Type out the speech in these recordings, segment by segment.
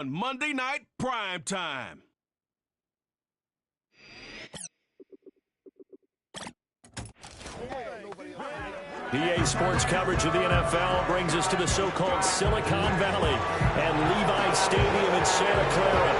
on Monday Night Prime Time. PA Sports coverage of the NFL brings us to the so-called Silicon Valley and Levi Stadium in Santa Clara.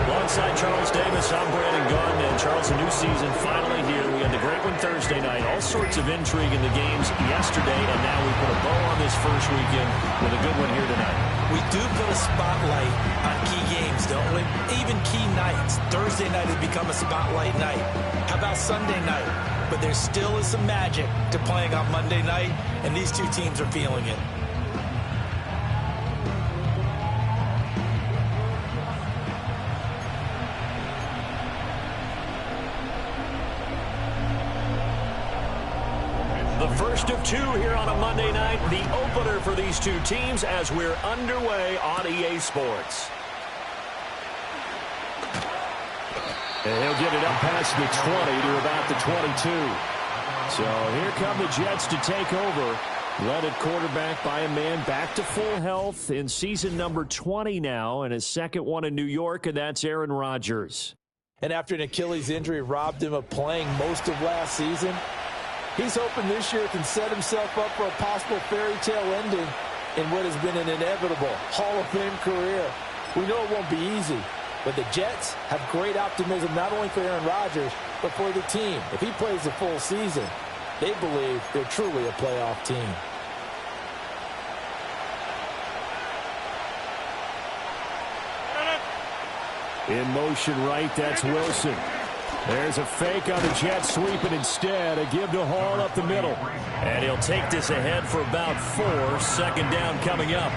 Alongside Charles Davis, I'm Brandon Garden. And Charles, a new season finally here. We had the great one Thursday night. All sorts of intrigue in the games yesterday, and now we put a bow on this first weekend with a good one here tonight. We do put a spotlight on key games, don't we? Even key nights. Thursday night has become a spotlight night. How about Sunday night? But there still is some magic to playing on Monday night, and these two teams are feeling it. The first of two here on a Monday night, the opener for these two teams as we're underway on EA Sports. And he'll get it up past the 20 to about the 22. So here come the Jets to take over. Led at quarterback by a man back to full health in season number 20 now, and his second one in New York, and that's Aaron Rodgers. And after an Achilles injury robbed him of playing most of last season, he's hoping this year can set himself up for a possible fairy tale ending in what has been an inevitable Hall of Fame career. We know it won't be easy, but the Jets have great optimism not only for Aaron Rodgers, but for the team. If he plays the full season, they believe they're truly a playoff team. In motion right, that's Wilson. There's a fake on the Jets, sweeping instead. A give to Hall up the middle. And he'll take this ahead for about 4. Second down coming up.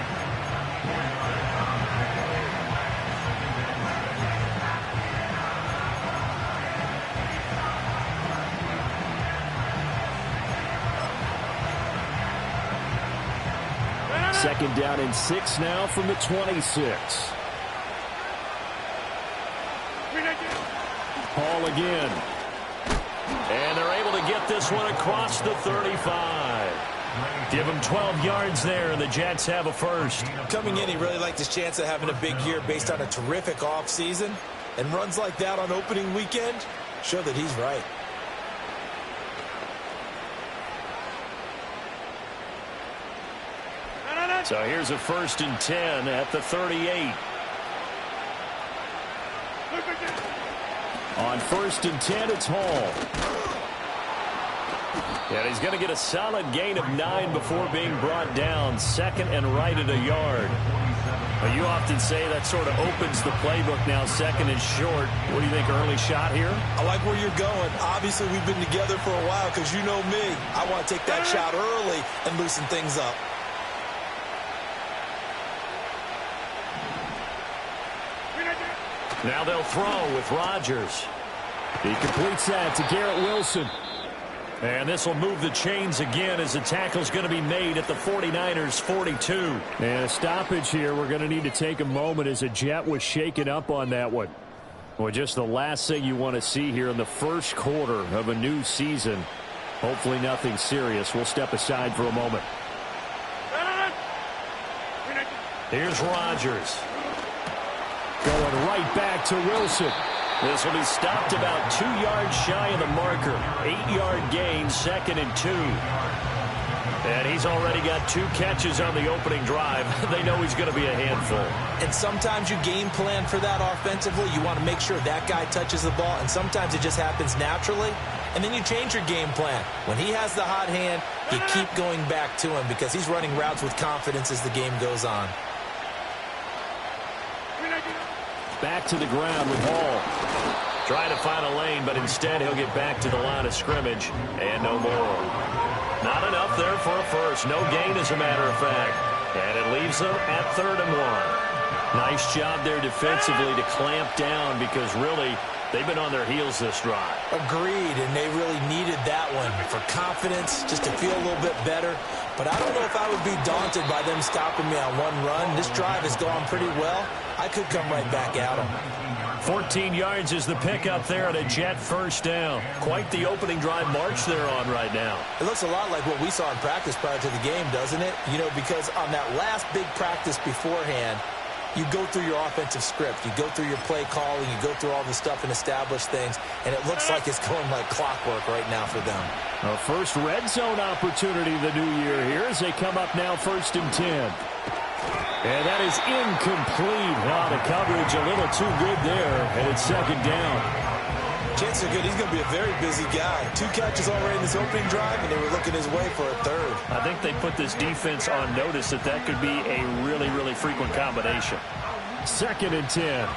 Second down and 6 now from the 26. Hall again. And they're able to get this one across the 35. Give him 12 yards there, and the Jets have a first. Coming in, he really liked his chance of having a big year based on a terrific offseason. And runs like that on opening weekend show that he's right. So here's a 1st and 10 at the 38. On 1st and 10, it's Hall. And he's going to get a solid gain of 9 before being brought down. Second and right at a yard. Well, you often say that sort of opens the playbook now, second and short. What do you think, early shot here? I like where you're going. Obviously, we've been together for a while because you know me. I want to take that shot early and loosen things up. Now they'll throw with Rodgers. He completes that to Garret Wilson. And this will move the chains again as the tackle's going to be made at the 49ers 42. And a stoppage here. We're going to need to take a moment as a Jet was shaken up on that one. Well, just the last thing you want to see here in the first quarter of a new season. Hopefully nothing serious. We'll step aside for a moment. Here's Rodgers. Going right back to Wilson. This will be stopped about 2 yards shy of the marker. 8-yard gain, 2nd and 2. And he's already got 2 catches on the opening drive. They know he's going to be a handful. And sometimes you game plan for that offensively. You want to make sure that guy touches the ball, and sometimes it just happens naturally. And then you change your game plan. When he has the hot hand, you keep going back to him because he's running routes with confidence as the game goes on. Back to the ground with Hall. Trying to find a lane, but instead he'll get back to the line of scrimmage. And no more. Not enough there for a first. No gain, as a matter of fact. And it leaves them at 3rd and 1. Nice job there defensively to clamp down because really they've been on their heels this drive. Agreed, and they really needed that one for confidence, just to feel a little bit better. But I don't know if I would be daunted by them stopping me on one run. This drive has gone pretty well. I could come right back at them. 14 yards is the pickup there at a Jet first down. Quite the opening drive march they're on right now. It looks a lot like what we saw in practice prior to the game, doesn't it? You know, because on that last big practice beforehand, you go through your offensive script. You go through your play calling. You go through all the stuff and establish things. And it looks like it's going like clockwork right now for them. A first red zone opportunity the new year here as they come up now 1st and 10. And that is incomplete. Now the coverage a little too good there, and it's 2nd down. Chances are good. He's going to be a very busy guy. 2 catches already in this opening drive, and they were looking his way for a 3rd. I think they put this defense on notice that that could be a really, really frequent combination. 2nd and 10.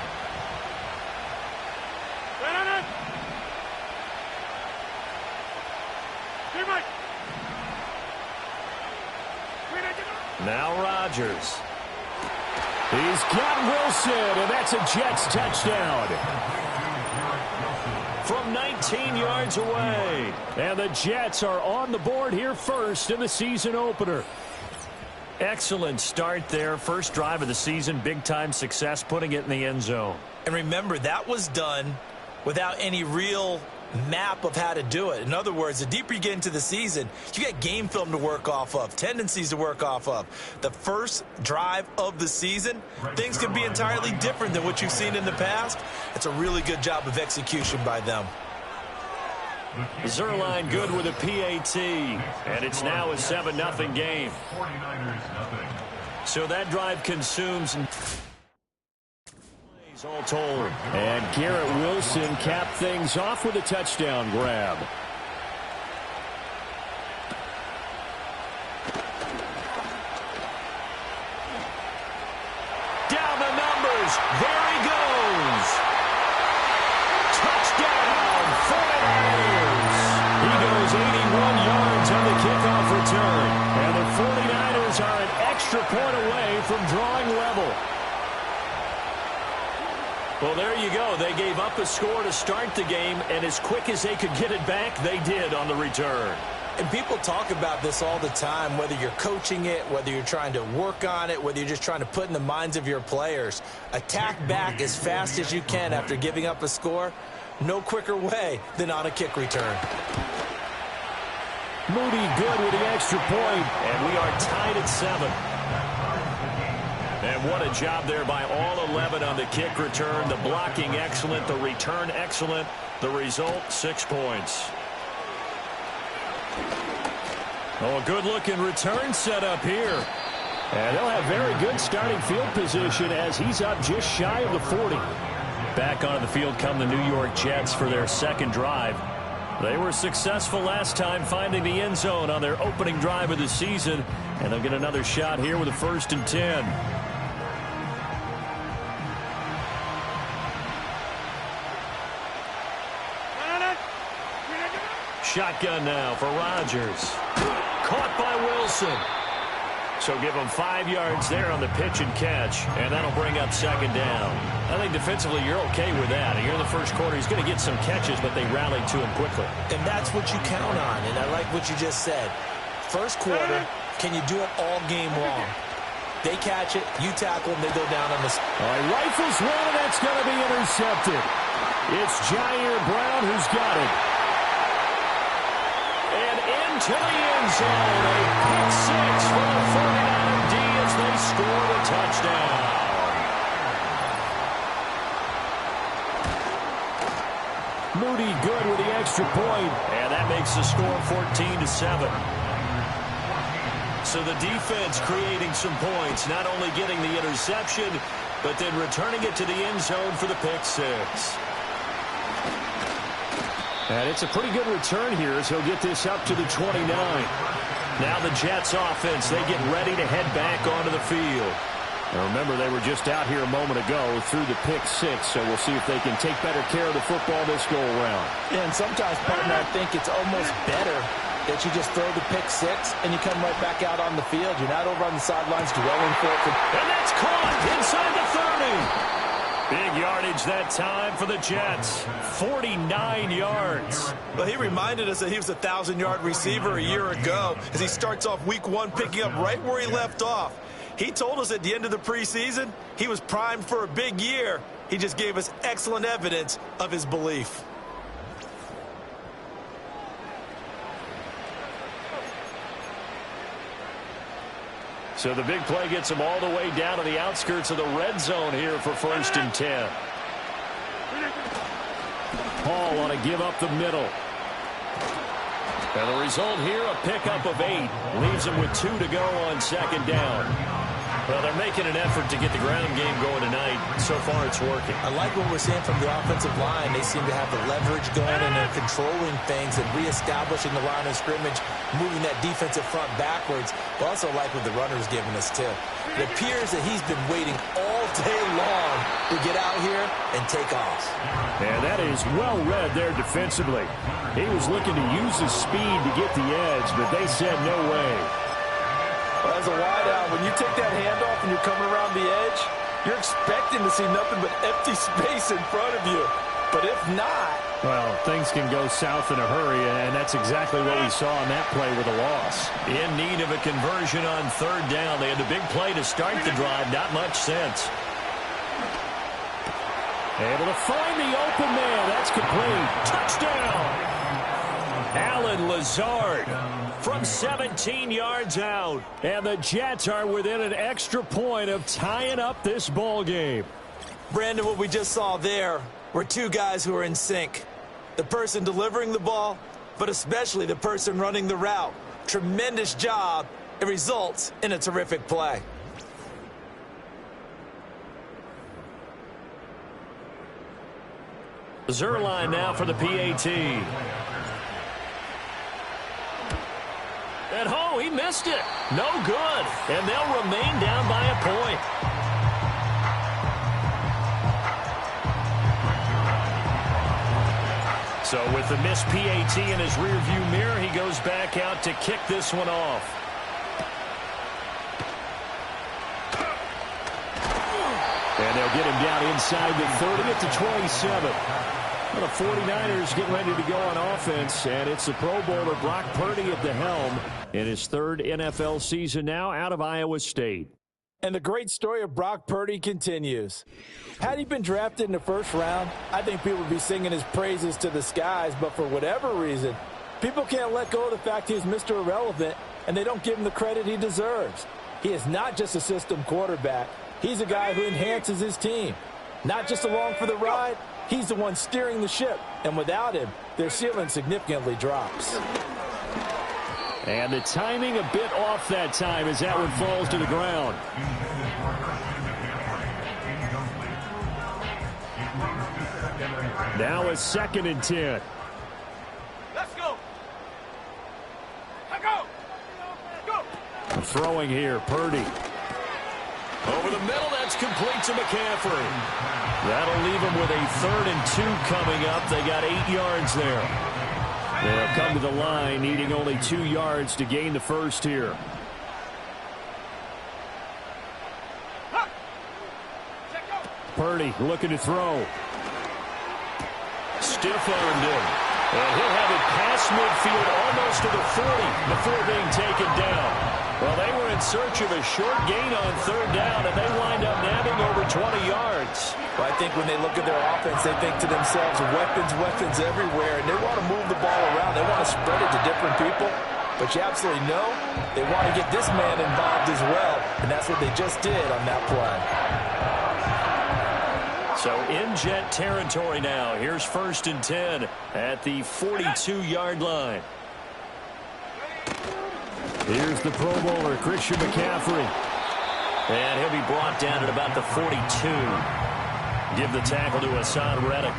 Now Rodgers. He's got Wilson, and that's a Jets touchdown. From 19 yards away. And the Jets are on the board here first in the season opener. Excellent start there. First drive of the season. Big-time success putting it in the end zone. And remember, that was done without any real map of how to do it. In other words, the deeper you get into the season, you got game film to work off of, tendencies to work off of. The first drive of the season, things can be entirely different than what you've seen in the past. It's a really good job of execution by them. Zerline good with a PAT, and it's now a 7-0 game. So that drive consumes all told. And Garret Wilson capped things off with a touchdown grab. Down the numbers. There he goes. Touchdown, 49ers. He goes 81 yards on the kickoff return. And the 49ers are an extra point away from drawing level. Well, there you go. They gave up a score to start the game, and as quick as they could get it back, they did on the return. And people talk about this all the time, whether you're coaching it, whether you're trying to work on it, whether you're just trying to put in the minds of your players. Attack back as fast as you can after giving up a score. No quicker way than on a kick return. Moody good with the extra point, and we are tied at 7. And what a job there by all 11 on the kick return. The blocking excellent, the return excellent. The result, 6 points. Oh, a good-looking return set up here. And they'll have very good starting field position as he's up just shy of the 40. Back onto the field come the New York Jets for their 2nd drive. They were successful last time finding the end zone on their opening drive of the season. And they'll get another shot here with a 1st and 10. Shotgun now for Rodgers. Caught by Wilson. So give him 5 yards there on the pitch and catch, and that'll bring up 2nd down. I think defensively you're okay with that. Here in the first quarter, he's going to get some catches, but they rallied to him quickly. And that's what you count on, and I like what you just said. First quarter, can you do it all game long? They catch it, you tackle them, they go down on the... Rifles one, and that's going to be intercepted. It's Jair Brown who's got it. And into the end zone, a pick 6 for the 49er D as they score the touchdown. Moody good with the extra point, and that makes the score 14-7. So the defense creating some points, not only getting the interception, but then returning it to the end zone for the pick 6. And it's a pretty good return here as he'll get this up to the 29. Now the Jets offense, they get ready to head back onto the field. And remember, they were just out here a moment ago through the pick 6, so we'll see if they can take better care of the football this go-around. Yeah, and sometimes, partner, I think it's almost better that you just throw the pick 6 and you come right back out on the field. You're not over on the sidelines dwelling for it. And that's caught inside the 30. Big yardage that time for the Jets. 49 yards. Well, he reminded us that he was a 1,000-yard receiver a year ago as he starts off week 1 picking up right where he left off. He told us at the end of the preseason he was primed for a big year. He just gave us excellent evidence of his belief. So the big play gets them all the way down to the outskirts of the red zone here for 1st and 10. Hall on a give up the middle. And the result here, a pickup of 8. Leaves them with 2 to go on 2nd down. Well, they're making an effort to get the ground game going tonight. So far, it's working. I like what we're seeing from the offensive line. They seem to have the leverage going, and they're controlling things and reestablishing the line of scrimmage, moving that defensive front backwards. But also like what the runner's giving us, too. It appears that he's been waiting all day long to get out here and take off. And that is well read there defensively. He was looking to use his speed to get the edge, but they said no way. Well, as a wideout, when you take that handoff and you're coming around the edge, you're expecting to see nothing but empty space in front of you. But if not... Well, things can go south in a hurry, and that's exactly what we saw on that play with a loss. In need of a conversion on 3rd down. They had the big play to start the drive. Not much sense. Able to find the open man. That's complete. Touchdown! Alan Lazard from 17 yards out. And the Jets are within an extra point of tying up this ball game. Brandon, what we just saw there were 2 guys who are in sync. The person delivering the ball, but especially the person running the route. Tremendous job. It results in a terrific play. Zerline now for the PAT. And oh, he missed it. No good. And they'll remain down by a point. So with the missed PAT in his rearview mirror, he goes back out to kick this one off. And they'll get him down inside the 30 at the 27. Well, the 49ers getting ready to go on offense, and it's the Pro Bowler Brock Purdy at the helm in his 3rd NFL season now out of Iowa State. And the great story of Brock Purdy continues. Had he been drafted in the 1st round, I think people would be singing his praises to the skies, but for whatever reason, people can't let go of the fact he's Mr. Irrelevant, and they don't give him the credit he deserves. He is not just a system quarterback. He's a guy who enhances his team. Not just along for the ride, he's the one steering the ship, and without him, their ceiling significantly drops. And the timing a bit off that time as that one falls to the ground. Now a 2nd and 10. Let's go. Go. Go. Throwing here, Purdy. Over the middle, that's complete to McCaffrey. That'll leave him with a 3rd and 2 coming up. They got 8 yards there. They'll come to the line, needing only 2 yards to gain the 1st here. Purdy looking to throw. Stiff-armed him. And he'll have it past midfield almost to the 40 before being taken down. Well, they were in search of a short gain on 3rd down, and they wind up nabbing over 20 yards. Well, I think when they look at their offense, they think to themselves, weapons everywhere, and they want to move the ball around. They want to spread it to different people. But you absolutely know they want to get this man involved as well, and that's what they just did on that play. So in Jet territory now. Here's 1st and 10 at the 42-yard line. Here's the Pro Bowler, Christian McCaffrey. And he'll be brought down at about the 42. Give the tackle to Hassan Reddick.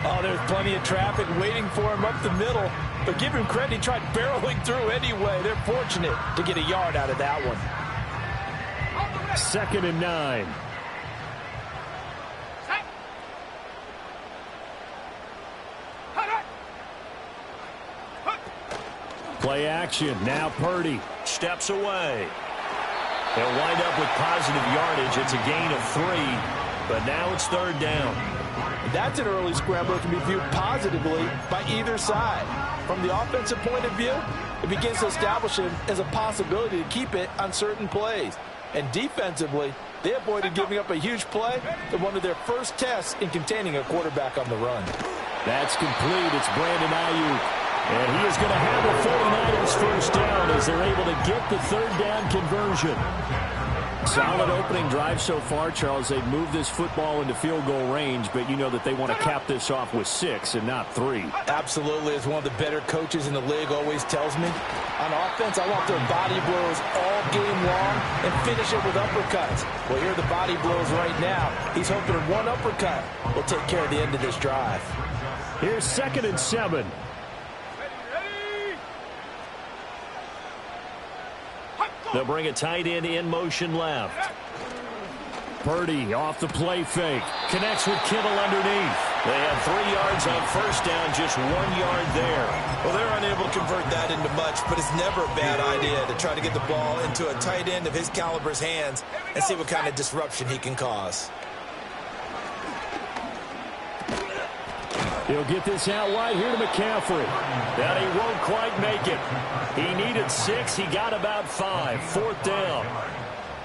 Oh, there's plenty of traffic waiting for him up the middle. But give him credit, he tried barreling through anyway. They're fortunate to get a yard out of that one. 2nd and 9. Play action. Now Purdy steps away. They'll wind up with positive yardage. It's a gain of 3, but now it's 3rd down. That's an early scramble that can be viewed positively by either side. From the offensive point of view, it begins to establish him as a possibility to keep it on certain plays. And defensively, they avoided giving up a huge play in one of their first tests in containing a quarterback on the run. That's complete. It's Brandon Ayuk. And he is going to have the 49ers first down as they're able to get the third down conversion. Solid opening drive so far, Charles. They've moved this football into field goal range, but you know that they want to cap this off with 6 and not 3. Absolutely. As one of the better coaches in the league always tells me, on offense, I want their body blows all game long and finish it with uppercuts. Well, here are the body blows right now. He's hoping that one uppercut will take care of the end of this drive. Here's 2nd and 7. They'll bring a tight end in motion left. Purdy off the play fake. Connects with Kittle underneath. They have 3 yards on first down, just 1 yard there. Well, they're unable to convert that into much, but it's never a bad idea to try to get the ball into a tight end of his caliber's hands and see what kind of disruption he can cause. He'll get this out wide here to McCaffrey. That he won't quite make it. He needed 6. He got about 5. 4th down.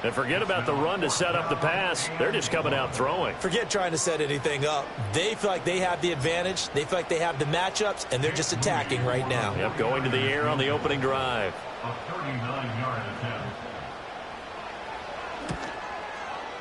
And forget about the run to set up the pass. They're just coming out throwing. Forget trying to set anything up. They feel like they have the advantage. They feel like they have the matchups, and they're just attacking right now. Yep, going to the air on the opening drive. A 39-yard attempt.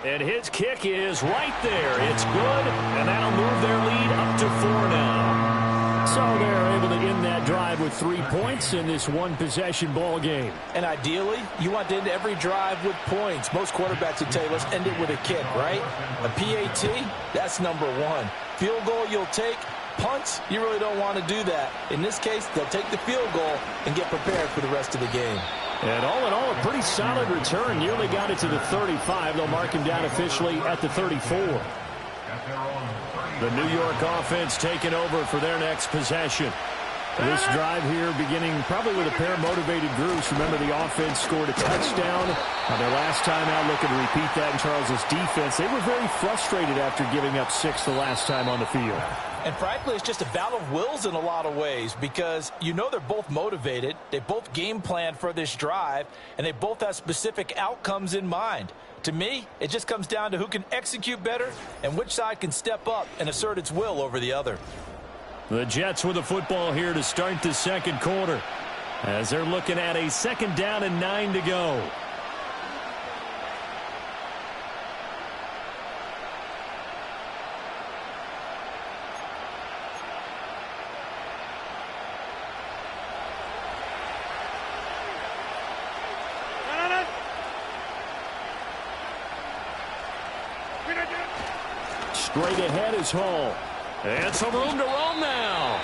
And his kick is right there. It's good, and that'll move their lead up to 4 now. So they're able to end that drive with 3 points in this one-possession ball game. And ideally, you want to end every drive with points. Most quarterbacks would tell you, let's end it with a kick, right? A PAT, that's number 1. Field goal you'll take. Punts, you really don't want to do that. In this case, they'll take the field goal and get prepared for the rest of the game. And all in all, a pretty solid return. Nearly got it to the 35. They'll mark him down officially at the 34. The New York offense taking over for their next possession. This drive here beginning probably with a pair of motivated groups. Remember, the offense scored a touchdown on their last time out. Looking to repeat that in Charles's defense. They were very frustrated after giving up 6 the last time on the field. And frankly, it's just a battle of wills in a lot of ways because you know they're both motivated. They both game planned for this drive, and they both have specific outcomes in mind. To me, it just comes down to who can execute better and which side can step up and assert its will over the other. The Jets with the football here to start the second quarter as they're looking at a 2nd down and 9 to go. Straight ahead is Hall. And some room to roam now.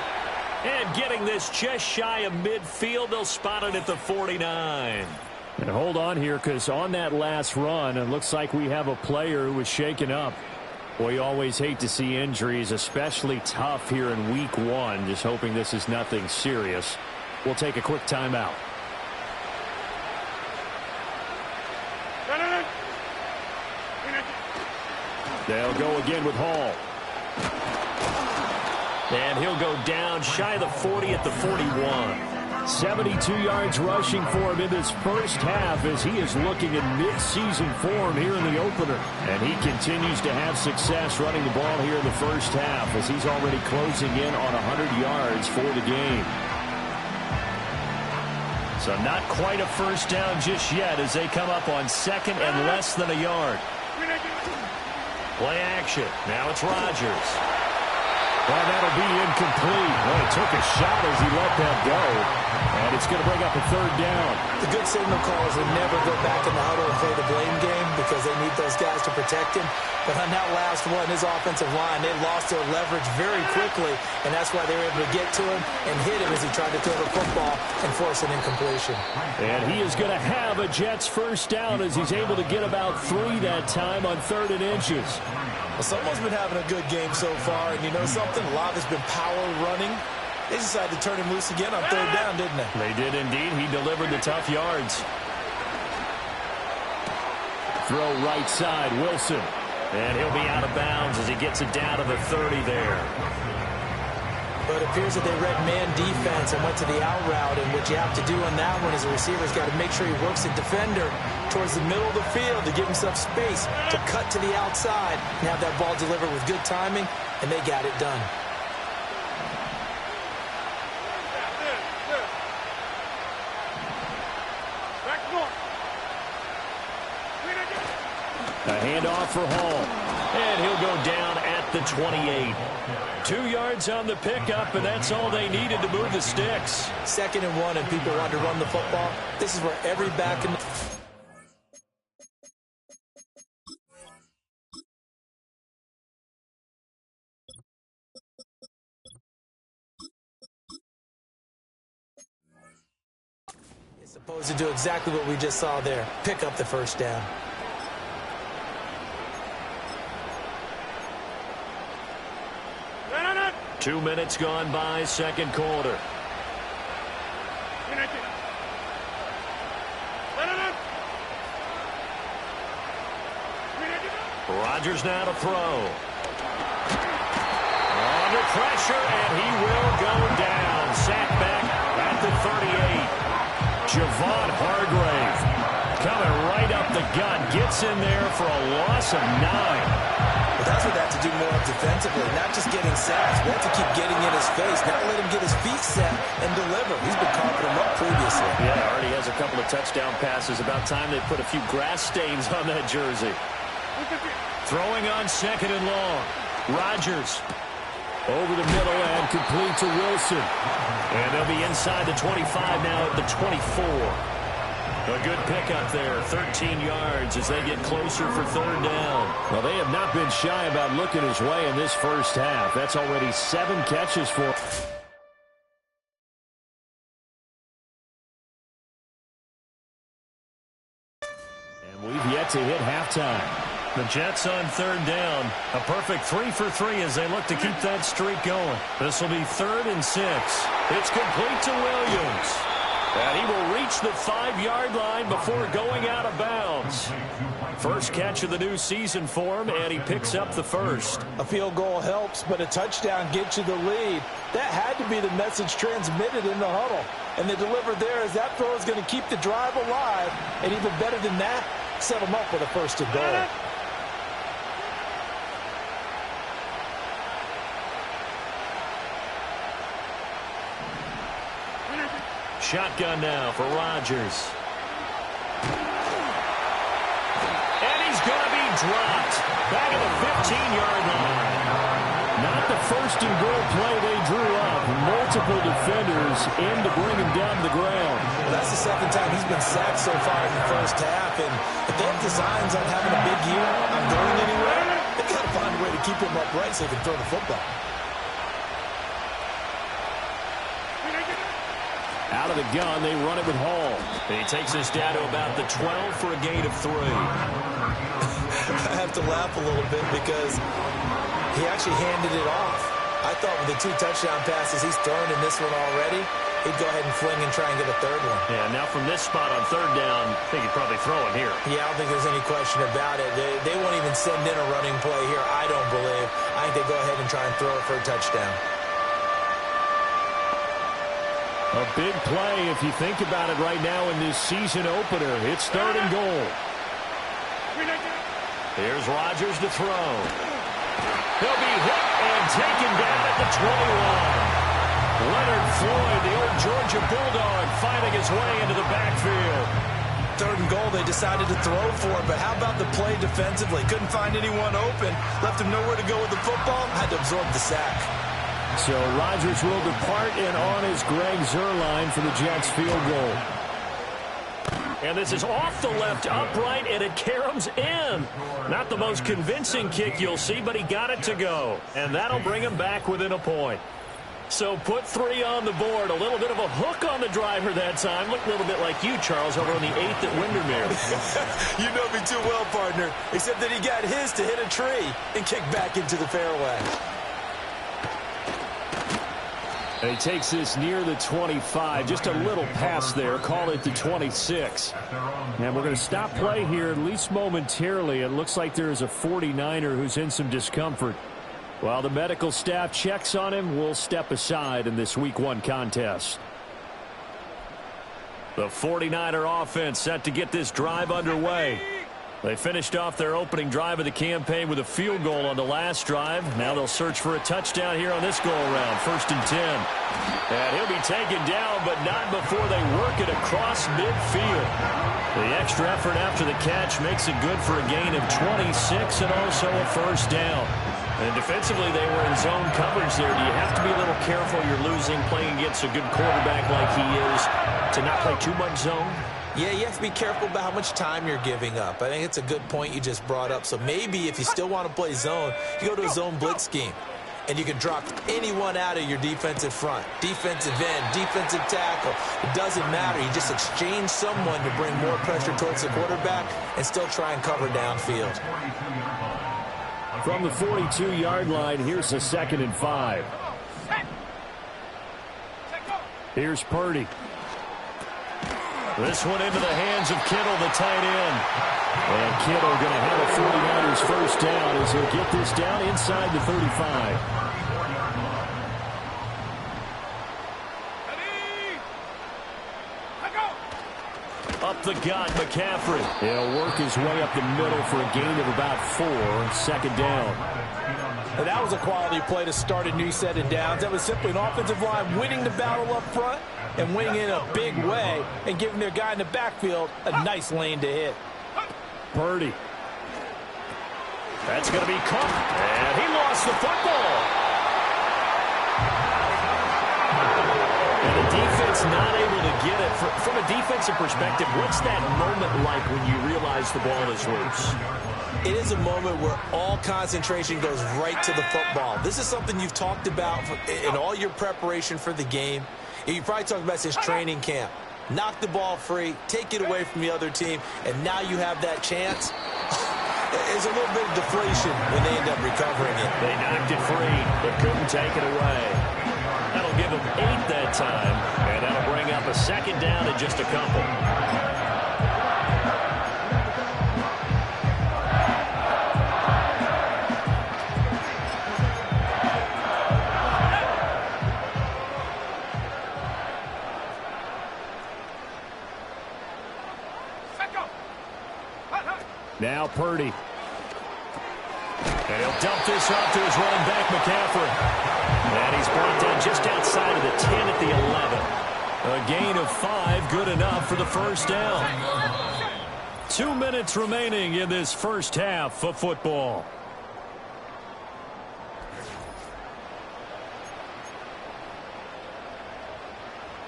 And getting this just shy of midfield. They'll spot it at the 49. And hold on here, because on that last run, it looks like we have a player who was shaken up. Boy, you always hate to see injuries, especially tough here in week 1. Just hoping this is nothing serious. We'll take a quick timeout. They'll go again with Hall. And he'll go down shy of the 40 at the 41. 72 yards rushing for him in this first half as he is looking in mid-season form here in the opener. And he continues to have success running the ball here in the first half as he's already closing in on 100 yards for the game. So not quite a first down just yet as they come up on 2nd and less than a yard. Play action. Now it's Rodgers. Well, that'll be incomplete. Well, it took a shot as he let that go. And it's going to bring up a 3rd down. The good signal callers would never go back in the huddle and play the blame game because they need those guys to protect him. But on that last one, his offensive line, they lost their leverage very quickly, and that's why they were able to get to him and hit him as he tried to throw the football and force an incompletion. And he is going to have a Jets first down as he's able to get about 3 that time on 3rd and inches. Well, someone's been having a good game so far, and you know something? A lot has been power running. They decided to turn him loose again on 3rd down, didn't they? They did indeed. He delivered the tough yards. Throw right side, Wilson. And he'll be out of bounds as he gets it down to the 30 there. But it appears that they read man defense and went to the out route, and what you have to do on that one is the receiver's got to make sure he works the defender towards the middle of the field to give himself space to cut to the outside and have that ball delivered with good timing, and they got it done. A handoff for Hall. And he'll go down at the 28. 2 yards on the pickup, and that's all they needed to move the sticks. 2nd and 1, and people want to run the football. This is where every back in the... is supposed to do exactly what we just saw there. Pick up the first down. 2 minutes gone by, second quarter. Rodgers now to throw. Under pressure, and he will go down. Sacked back at the 38. Javon Hargrave coming right up the gut. Gets in there for a loss of 9. But that's what they have to do more of defensively, not just getting sacks. We have to keep getting in his face, not let him get his feet set and deliver. He's been carving him up previously. Yeah, already has a couple of touchdown passes. About time they put a few grass stains on that jersey. Throwing on 2nd and long. Rodgers over the middle and complete to Wilson. And they'll be inside the 25 now at the 24. A good pickup there, 13 yards as they get closer for 3rd down. Well, they have not been shy about looking his way in this first half. That's already 7 catches for... And we've yet to hit halftime. The Jets on 3rd down. A perfect 3 for 3 as they look to keep that streak going. This will be 3rd and 6. It's complete to Williams. And he will reach the 5-yard line before going out of bounds. First catch of the new season for him, and he picks up the first. A field goal helps, but a touchdown gets you the lead. That had to be the message transmitted in the huddle. And they delivered there as that throw is going to keep the drive alive. And even better than that, set them up with a 1st and goal. Shotgun now for Rodgers. And he's going to be dropped. Back at the 15-yard line. Not the 1st and goal play they drew up. Multiple defenders in to bring him down to the ground. Well, that's the 2nd time he's been sacked so far in the first half. And if they have designs on having a big year, on going anywhere, they've got to find a way to keep him upright so they can throw the football. Out of the gun, they run it with Hall. He takes us down to about the 12 for a gain of 3. I have to laugh a little bit because he actually handed it off. I thought with the 2 touchdown passes he's thrown in this one already, he'd go ahead and fling and try and get a 3rd one. Yeah, now from this spot on 3rd down, I think he'd probably throw it here. Yeah, I don't think there's any question about it. They won't even send in a running play here, I don't believe. I think they go ahead and try and throw it for a touchdown. A big play if you think about it right now in this season opener. It's 3rd and goal. Here's Rodgers to throw. He'll be hit and taken down at the 21. Leonard Floyd, the old Georgia Bulldog, finding his way into the backfield. 3rd and goal, they decided to throw for it, but how about the play defensively? Couldn't find anyone open, left him nowhere to go with the football, had to absorb the sack. So Rodgers will depart, and on is Greg Zuerlein for the Jets field goal. And this is off the left upright, and it caroms in. Not the most convincing kick you'll see, but he got it to go. And that'll bring him back within a point. So put 3 on the board. A little bit of a hook on the driver that time. Looked a little bit like you, Charles, over on the 8th at Windermere. You know me too well, partner. Except that he got his to hit a tree and kick back into the fairway. And he takes this near the 25. Just a little pass there. Call it the 26. And we're going to stop play here, at least momentarily. It looks like there is a 49er who's in some discomfort. While the medical staff checks on him, we'll step aside in this Week 1 contest. The 49er offense set to get this drive underway. They finished off their opening drive of the campaign with a field goal on the last drive. Now they'll search for a touchdown here on this go-around. 1st and 10. And he'll be taken down, but not before they work it across midfield. The extra effort after the catch makes it good for a gain of 26 and also a 1st down. And defensively, they were in zone coverage there. Do you have to be a little careful you're losing playing against a good quarterback like he is to not play too much zone? Yeah, you have to be careful about how much time you're giving up. I think it's a good point you just brought up. So maybe if you still want to play zone, you go to a zone blitz scheme. And you can drop anyone out of your defensive front. Defensive end, defensive tackle. It doesn't matter. You just exchange someone to bring more pressure towards the quarterback and still try and cover downfield. From the 42-yard line, here's a 2nd and 5. Here's Purdy. This one into the hands of Kittle, the tight end. And Kittle going to have a 49ers 1st down as he'll get this down inside the 35. Up the gut, McCaffrey. He'll work his way up the middle for a gain of about 4. 2nd down. And that was a quality play to start a new set of downs. That was simply an offensive line winning the battle up front and winning in a big way and giving their guy in the backfield a nice lane to hit. Purdy. That's going to be caught. And he lost the football. And the defense not able to get it. From a defensive perspective, what's that moment like when you realize the ball is loose? It is a moment where all concentration goes right to the football. This is something you've talked about in all your preparation for the game. You probably talked about since training camp. Knock the ball free, take it away from the other team, and now you have that chance. There's a little bit of deflation when they end up recovering it. They knocked it free, but couldn't take it away. That'll give them 8 that time, and that'll bring up a 2nd down and just a couple. Now Purdy. And he'll dump this off to his running back, McCaffrey. And he's brought down just outside of the 10 at the 11. A gain of 5, good enough for the 1st down. 2 minutes remaining in this 1st half of football.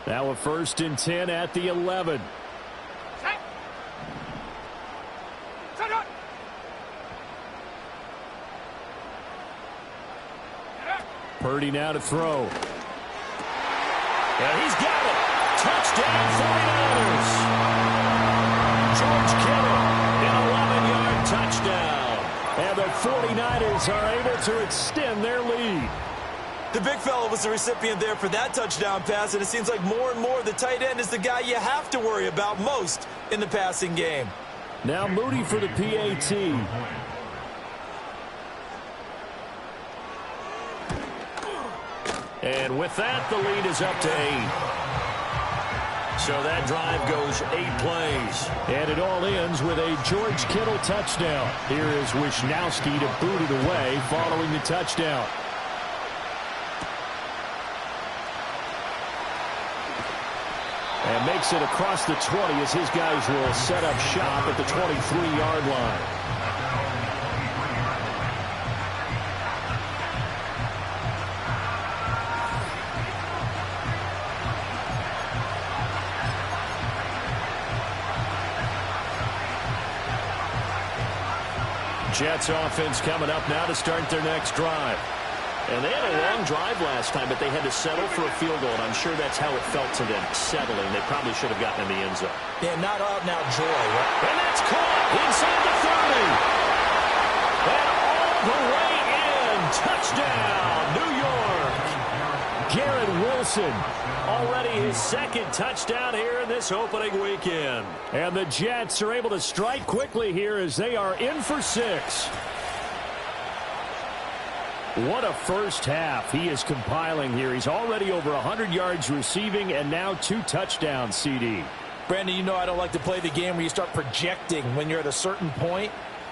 Now a 1st and 10 at the 11. Purdy now to throw. And he's got it. Touchdown 49ers. George Kittle, an 11-yard touchdown. And the 49ers are able to extend their lead. The big fella was the recipient there for that touchdown pass, and it seems like more and more the tight end is the guy you have to worry about most in the passing game. Now Moody for the PAT. And with that, the lead is up to 8. So that drive goes 8 plays. And it all ends with a George Kittle touchdown. Here is Wisnowski to boot it away following the touchdown. And makes it across the 20 as his guys will set up shop at the 23-yard line. Jets offense coming up now to start their next drive. And they had a long drive last time, but they had to settle for a field goal, and I'm sure that's how it felt to them, settling. They probably should have gotten in the end zone. Yeah, not out now joy, right? And that's caught inside the 30. And all the way in. Touchdown, New York. Garret Wilson. Already his 2nd touchdown here in this opening weekend. And the Jets are able to strike quickly here as they are in for 6. What a first half he is compiling here. He's already over 100 yards receiving and now 2 touchdowns, CD. Brandon, you know I don't like to play the game where you start projecting when you're at a certain point.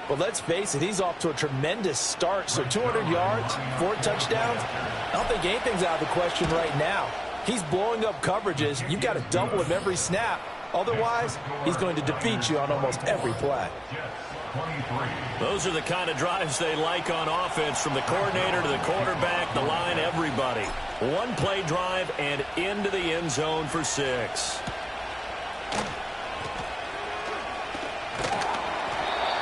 But let's face it, he's off to a tremendous start. So 200 yards, 4 touchdowns. I don't think anything's out of the question right now. He's blowing up coverages. You've got to double him every snap. Otherwise, he's going to defeat you on almost every play. Those are the kind of drives they like on offense, from the coordinator to the quarterback, the line, everybody. One play drive and into the end zone for 6.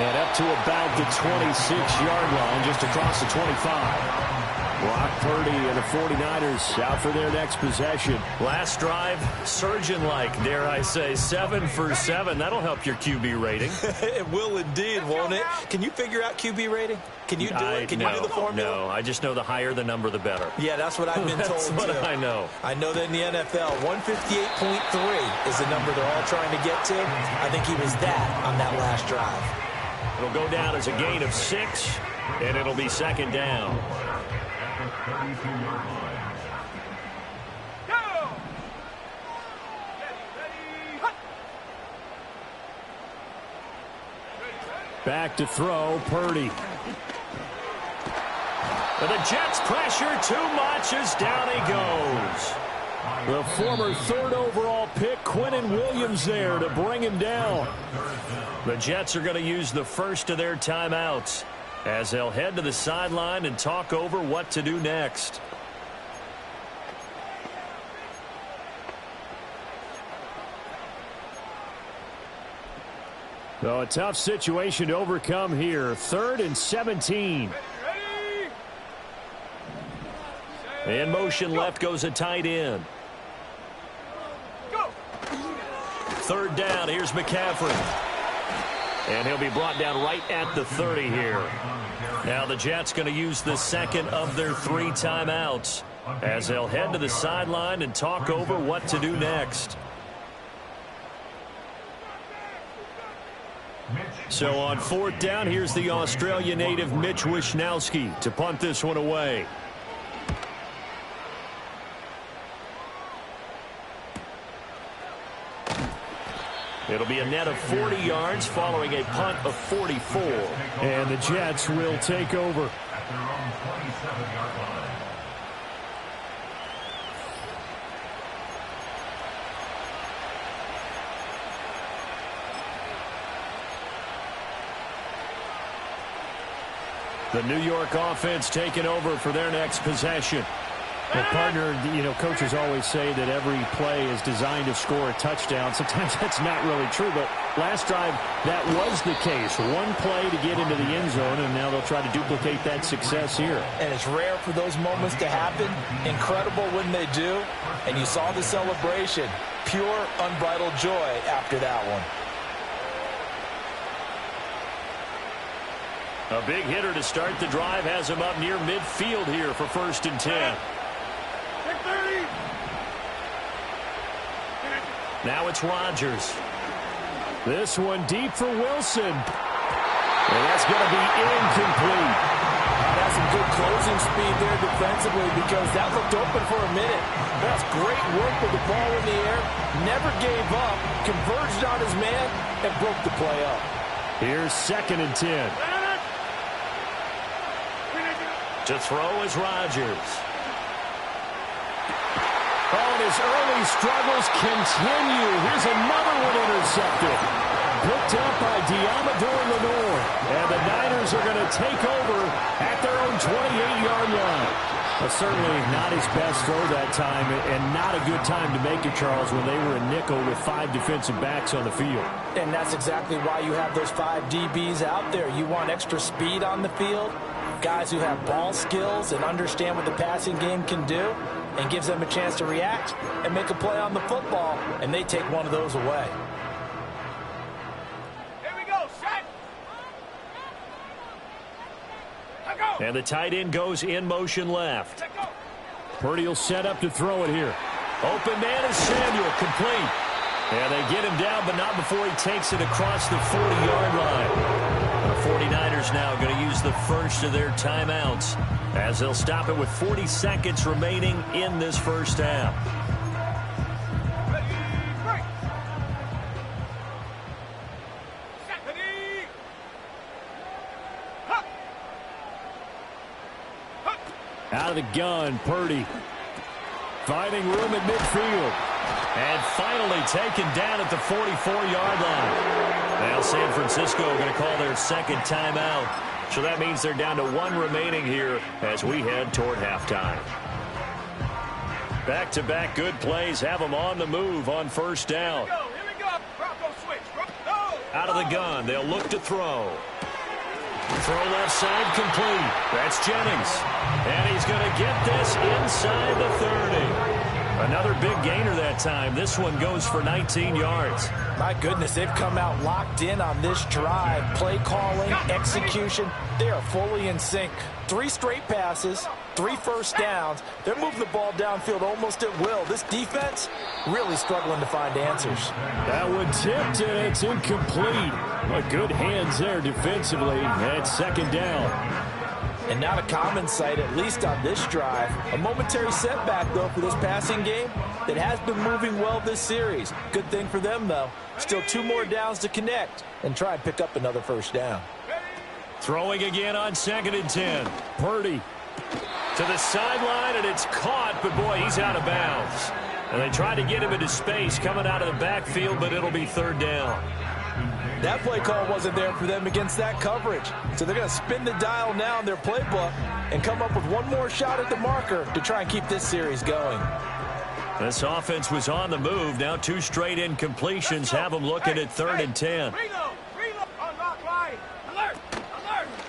And up to about the 26-yard line, just across the 25. Brock Purdy and the 49ers out for their next possession. Last drive, surgeon-like, dare I say, 7 for 7. That'll help your QB rating. It will indeed, won't it? Can you figure out QB rating? Can you do it? Can you do the formula? No, I just know the higher the number, the better. Yeah, that's what I've been told, That's what too. I know. I know that in the NFL, 158.3 is the number they're all trying to get to. I think he was that on that last drive. It'll go down as a gain of 6, and it'll be second down. Back to throw, Purdy. But the Jets pressure too much as down he goes. The former 3rd overall pick, Quinnen Williams, there to bring him down. The Jets are going to use the first of their timeouts as they'll head to the sideline and talk over what to do next. So a tough situation to overcome here. 3rd and 17. In motion left goes a tight end. 3rd down. Here's McCaffrey. And he'll be brought down right at the 30 here. Now the Jets going to use the second of their 3 timeouts as they'll head to the sideline and talk over what to do next. So on 4th down, here's the Australia native Mitch Wishnowsky to punt this one away. It'll be a net of 40 yards following a punt of 44. And the Jets will take over. At their own 27-yard line. The New York offense taking over for their next possession. Well, partner, you know, coaches always say that every play is designed to score a touchdown. Sometimes that's not really true, but last drive, that was the case. One play to get into the end zone, and now they'll try to duplicate that success here. And it's rare for those moments to happen. Incredible when they do. And you saw the celebration. Pure, unbridled joy after that one. A big hitter to start the drive has him up near midfield here for 1st and 10. Now it's Rodgers. This one deep for Wilson. And that's going to be incomplete. That's some good closing speed there defensively, because that looked open for a minute. That's great work with the ball in the air. Never gave up. Converged on his man and broke the play up. Here's 2nd and 10. To throw is Rodgers. Oh, and his early struggles continue. Here's another one intercepted. Picked up by Diamador Lenore. And the Niners are going to take over at their own 28-yard line. But certainly not his best throw that time, and not a good time to make it, Charles, when they were a nickel with 5 defensive backs on the field. And that's exactly why you have those 5 DBs out there. You want extra speed on the field, guys who have ball skills and understand what the passing game can do, and gives them a chance to react and make a play on the football, and they take one of those away. Here we go, set. Let go. And the tight end goes in motion left. Let go. Purdy will set up to throw it here. Open man is Samuel, complete. And they get him down, but not before he takes it across the 40-yard line. The 49ers now going to use the first of their timeouts as they'll stop it with 40 seconds remaining in this first half. Ready, break. Out of the gun, Purdy. Finding room at midfield. And finally taken down at the 44-yard line. Now San Francisco going to call their second timeout. So that means they're down to 1 remaining here as we head toward halftime. Back-to-back good plays have them on the move on first down. Here we go. Bronco switch. Go. Out of the gun, they'll look to throw. Throw left side complete. That's Jennings. And he's going to get this inside the 30. Another big gainer that time. This one goes for 19 yards. My goodness, they've come out locked in on this drive. Play calling, execution, they are fully in sync. 3 straight passes, 3 first downs. They're moving the ball downfield almost at will. This defense really struggling to find answers. That one tipped, and it's incomplete. Good hands there defensively. And second down. And not a common sight, at least on this drive. A momentary setback, though, for this passing game that has been moving well this series. Good thing for them, though. Still 2 more downs to connect and try and pick up another first down. Throwing again on 2nd and 10. Purdy to the sideline, and it's caught, but boy, he's out of bounds. And they tried to get him into space coming out of the backfield, but it'll be 3rd down. That play call wasn't there for them against that coverage. So they're going to spin the dial now in their playbook and come up with 1 more shot at the marker to try and keep this series going. This offense was on the move. Now 2 straight incompletions have them looking at 3rd and 10. Reload. Unlock line. Alert.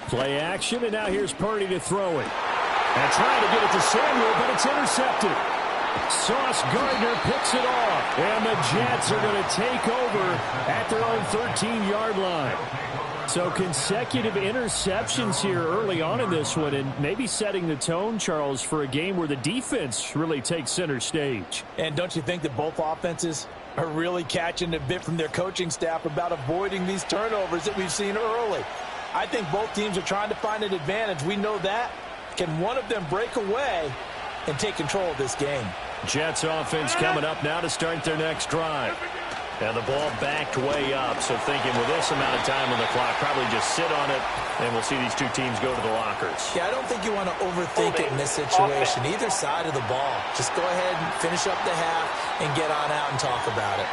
Play action, and now here's Purdy to throw it. And trying to get it to Samuel, but it's intercepted. Sauce Gardner picks it off, and the Jets are going to take over at their own 13-yard line. So consecutive interceptions here early on in this one, and maybe setting the tone, Charles, for a game where the defense really takes center stage. And don't you think that both offenses are really catching a bit from their coaching staff about avoiding these turnovers that we've seen early? I think both teams are trying to find an advantage. We know that. Can one of them break away and take control of this game? Jets offense coming up now to start their next drive. And the ball backed way up, so thinking with this amount of time on the clock, probably just sit on it, and we'll see these 2 teams go to the lockers. Yeah, I don't think you want to overthink it in this situation. Either side of the ball. Just go ahead and finish up the half and get on out and talk about it.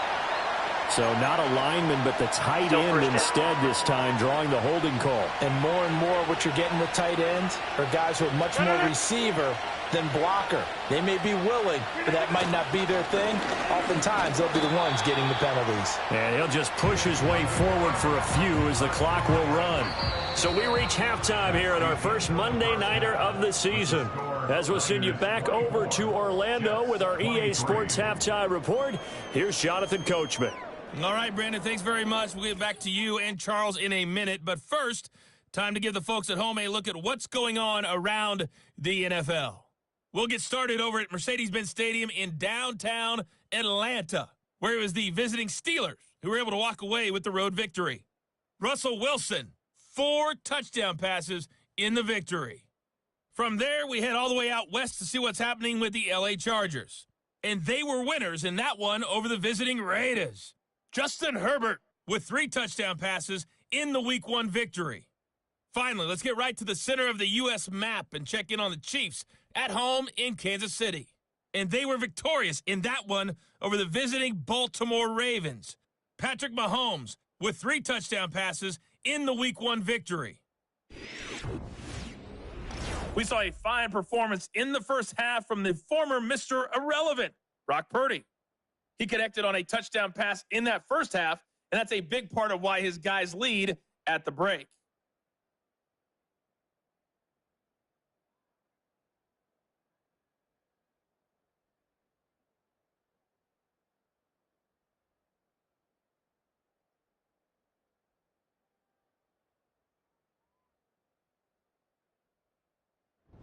So not a lineman, but the tight end instead this time, drawing the holding call. And more what you're getting with tight ends are guys who are much more receiver than blocker. They may be willing, but that might not be their thing. Oftentimes, they'll be the ones getting the penalties. And he'll just push his way forward for a few as the clock will run. So we reach halftime here at our first Monday Nighter of the season. As we'll send you back over to Orlando with our EA Sports Halftime Report, here's Jonathan Coachman. All right, Brandon, thanks very much. We'll get back to you and Charles in a minute. But first, time to give the folks at home a look at what's going on around the NFL. We'll get started over at Mercedes-Benz Stadium in downtown Atlanta, where it was the visiting Steelers who were able to walk away with the road victory. Russell Wilson, 4 touchdown passes in the victory. From there, we head all the way out west to see what's happening with the LA Chargers. And they were winners in that one over the visiting Raiders. Justin Herbert with 3 touchdown passes in the Week 1 victory. Finally, let's get right to the center of the U.S. map and check in on the Chiefs at home in Kansas City. And they were victorious in that one over the visiting Baltimore Ravens. Patrick Mahomes with 3 touchdown passes in the Week 1 victory. We saw a fine performance in the first half from the former Mr. Irrelevant, Brock Purdy. He connected on a touchdown pass in that first half, and that's a big part of why his guys lead at the break.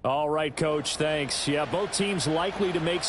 All right, Coach, thanks. Yeah, both teams likely to make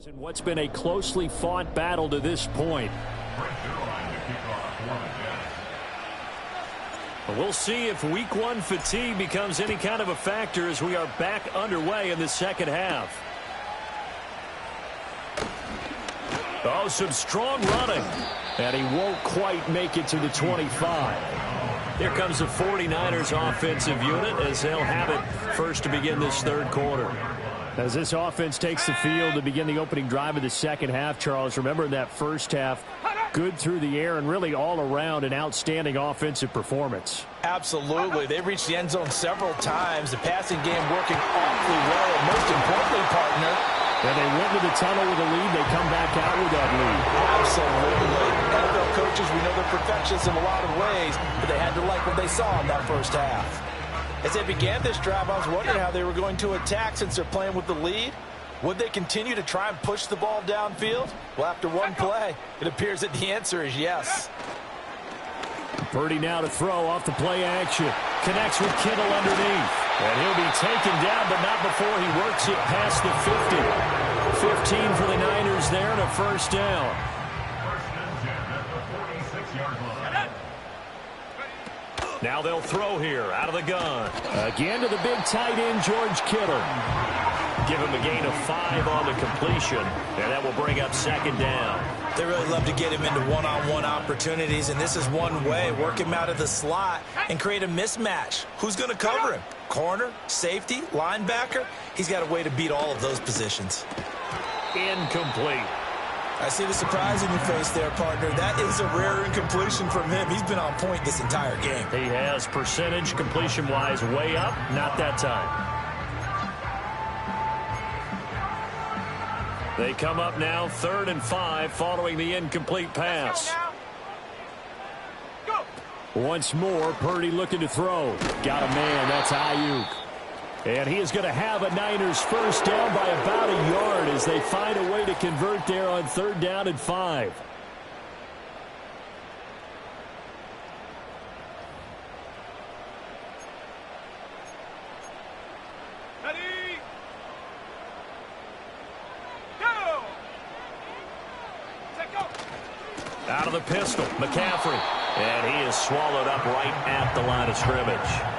In what's been a closely fought battle to this point. We'll see if week one fatigue becomes any kind of a factor as we are back underway in the second half. Oh, some strong running. And he won't quite make it to the 25. Here comes the 49ers offensive unit as they'll have it first to begin this third quarter. As this offense takes the field to begin the opening drive of the second half, Charles, remember in that first half, good through the air and really all around an outstanding offensive performance. Absolutely. They reached the end zone several times. The passing game working awfully well. And most importantly, partner, and they went to the tunnel with a lead. They come back out with that lead. Absolutely. NFL coaches, we know they're perfectionists in a lot of ways, but they had to like what they saw in that first half. As they began this drive, I was wondering how they were going to attack since they're playing with the lead. Would they continue to try and push the ball downfield? Well, after one play, it appears that the answer is yes. Purdy now to throw off the play action. Connects with Kittle underneath. And he'll be taken down, but not before he works it past the 50. 15 for the Niners there and a first down. Now they'll throw here out of the gun. Again to the big tight end, George Kittle. Give him a gain of 5 on the completion, and that will bring up second down. They really love to get him into one-on-one opportunities, and this is one way. Work him out of the slot and create a mismatch. Who's going to cover him? Corner, safety, linebacker? He's got a way to beat all of those positions. Incomplete. I see the surprise in your face there, partner. That is a rare incompletion from him. He's been on point this entire game. He has percentage completion-wise way up. Not that time. They come up now 3rd and 5 following the incomplete pass. Once more, Purdy looking to throw. Got a man. That's Ayuk. And he is going to have a Niners first down by about a yard as they find a way to convert there on 3rd down and 5. Ready? Go! Set go! Out of the pistol, McCaffrey. And he is swallowed up right at the line of scrimmage.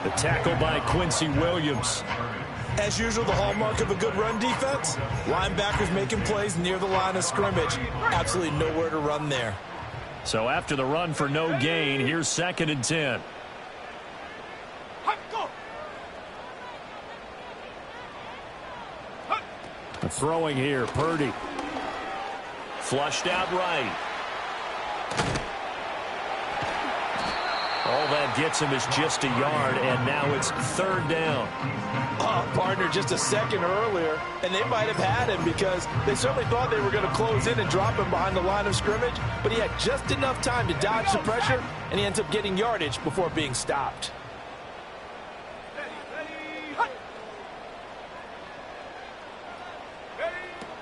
The tackle by Quincy Williams. As usual, the hallmark of a good run defense, linebackers making plays near the line of scrimmage. Absolutely nowhere to run there. So after the run for no gain, here's 2nd and 10. Throwing here, Purdy. Flushed out right. All that gets him is just a yard, and now it's 3rd down. Partner, just a second earlier, and they might have had him because they certainly thought they were going to close in and drop him behind the line of scrimmage, but he had just enough time to dodge the pressure, and he ends up getting yardage before being stopped.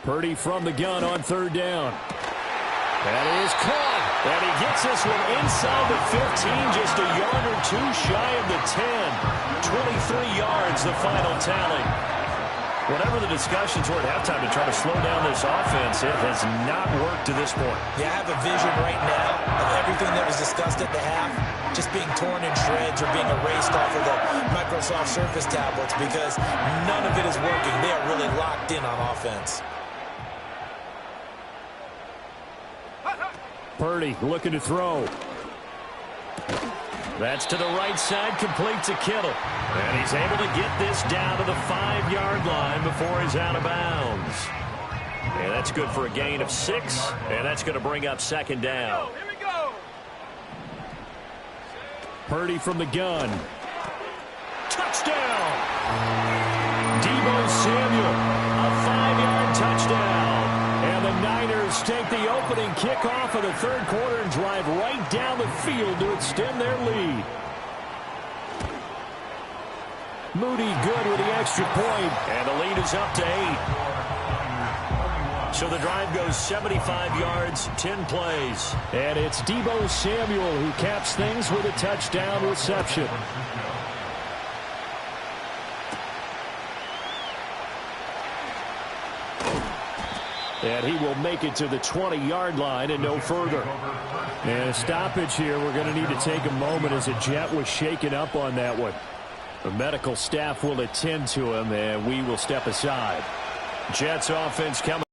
Purdy from the gun on 3rd down. That is caught. And he gets this one inside the 15, just a yard or 2 shy of the 10. 23 yards, the final tally. Whatever the discussions were at halftime to try to slow down this offense, it has not worked to this point. Yeah, I have a vision right now of everything that was discussed at the half just being torn in shreds or being erased off of the Microsoft Surface tablets because none of it is working. They are really locked in on offense. Purdy looking to throw. That's to the right side, complete to Kittle. And he's able to get this down to the 5-yard line before he's out of bounds. And that's good for a gain of 6, and that's going to bring up 2nd down. Here we go. Purdy from the gun. Touchdown! Deebo Samuel, a 5-yard touchdown. And the Niners take the opening kickoff of the 3rd quarter and drive right down the field to extend their lead. Moody good with the extra point. And the lead is up to 8. So the drive goes 75 yards, 10 plays. And it's Deebo Samuel who caps things with a touchdown reception. And he will make it to the 20-yard line and no further. And a stoppage here. We're going to need to take a moment as a Jet was shaken up on that one. The medical staff will attend to him, and we will step aside. Jets offense coming.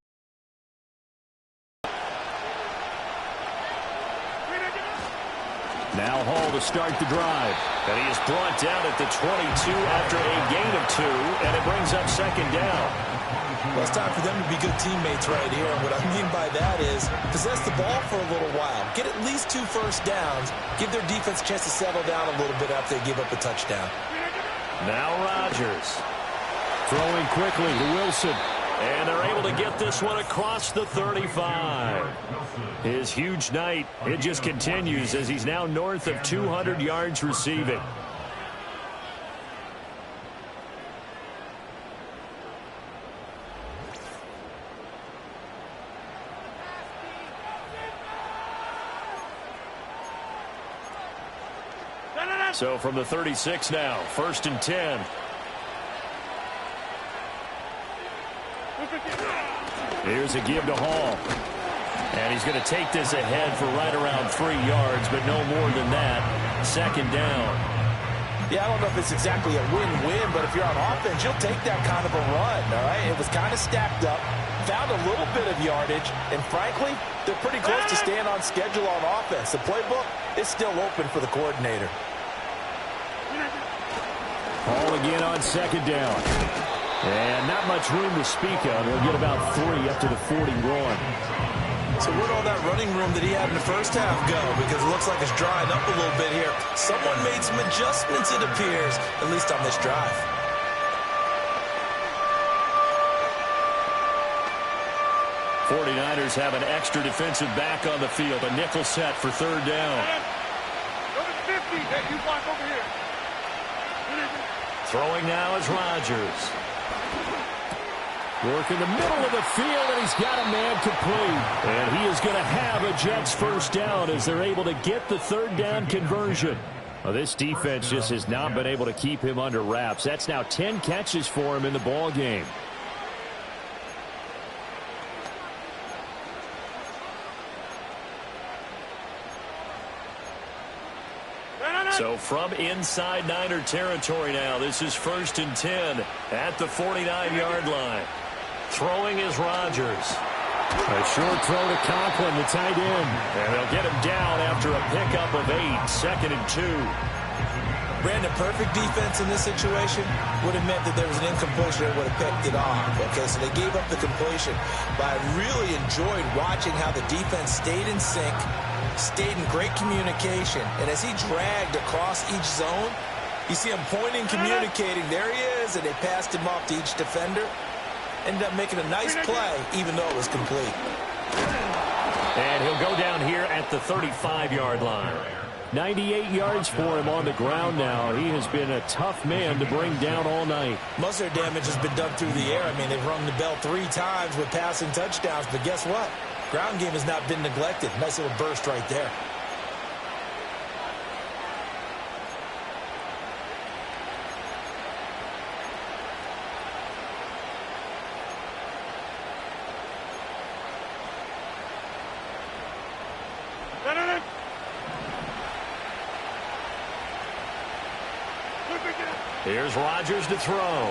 Now Hall to start the drive. And he is brought down at the 22 after a gain of 2, and it brings up second down. Well, it's time for them to be good teammates right here. And what I mean by that is possess the ball for a little while. Get at least 2 first downs. Give their defense a chance to settle down a little bit after they give up a touchdown. Now Rodgers. Throwing quickly to Wilson. And they're able to get this one across the 35. His huge night, it just continues as he's now north of 200 yards receiving. So from the 36 now, 1st and 10. Here's a give to Hall. And he's going to take this ahead for right around 3 yards, but no more than that. Second down. Yeah, I don't know if it's exactly a win-win, but if you're on offense, you'll take that kind of a run, all right? It was kind of stacked up, found a little bit of yardage, and frankly, they're pretty close to staying on schedule on offense. The playbook is still open for the coordinator. Hall again on second down. And not much room to speak of. He'll get about 3 up to the 41. So where'd all that running room that he had in the first half go? Because it looks like it's drying up a little bit here. Someone made some adjustments, it appears, at least on this drive. '49ers have an extra defensive back on the field. A nickel set for 3rd down. Number 50, hey, you block over here. Throwing now is Rodgers. Work in the middle of the field, and he's got a man complete. And he is going to have a Jets first down as they're able to get the 3rd down conversion. Well, this defense just has not been able to keep him under wraps. That's now 10 catches for him in the ball game. So from inside Niner territory now, this is 1st and 10 at the 49-yard line. Throwing is Rodgers. A short throw to Conklin, the tight end. And they'll get him down after a pickup of 8, 2nd and 2. Brandon, perfect defense in this situation would have meant that there was an incompletion that would have picked it off. Okay, so they gave up the completion. But I really enjoyed watching how the defense stayed in sync, stayed in great communication. And as he dragged across each zone, you see him pointing, communicating. There he is, and they passed him off to each defender. Ended up making a nice play, even though it was complete. And he'll go down here at the 35-yard line. 98 yards for him on the ground now. He has been a tough man to bring down all night. Most of their damage has been done through the air. I mean, they've rung the bell 3 times with passing touchdowns, but guess what? Ground game has not been neglected. Nice little burst right there. Here's Rodgers to throw.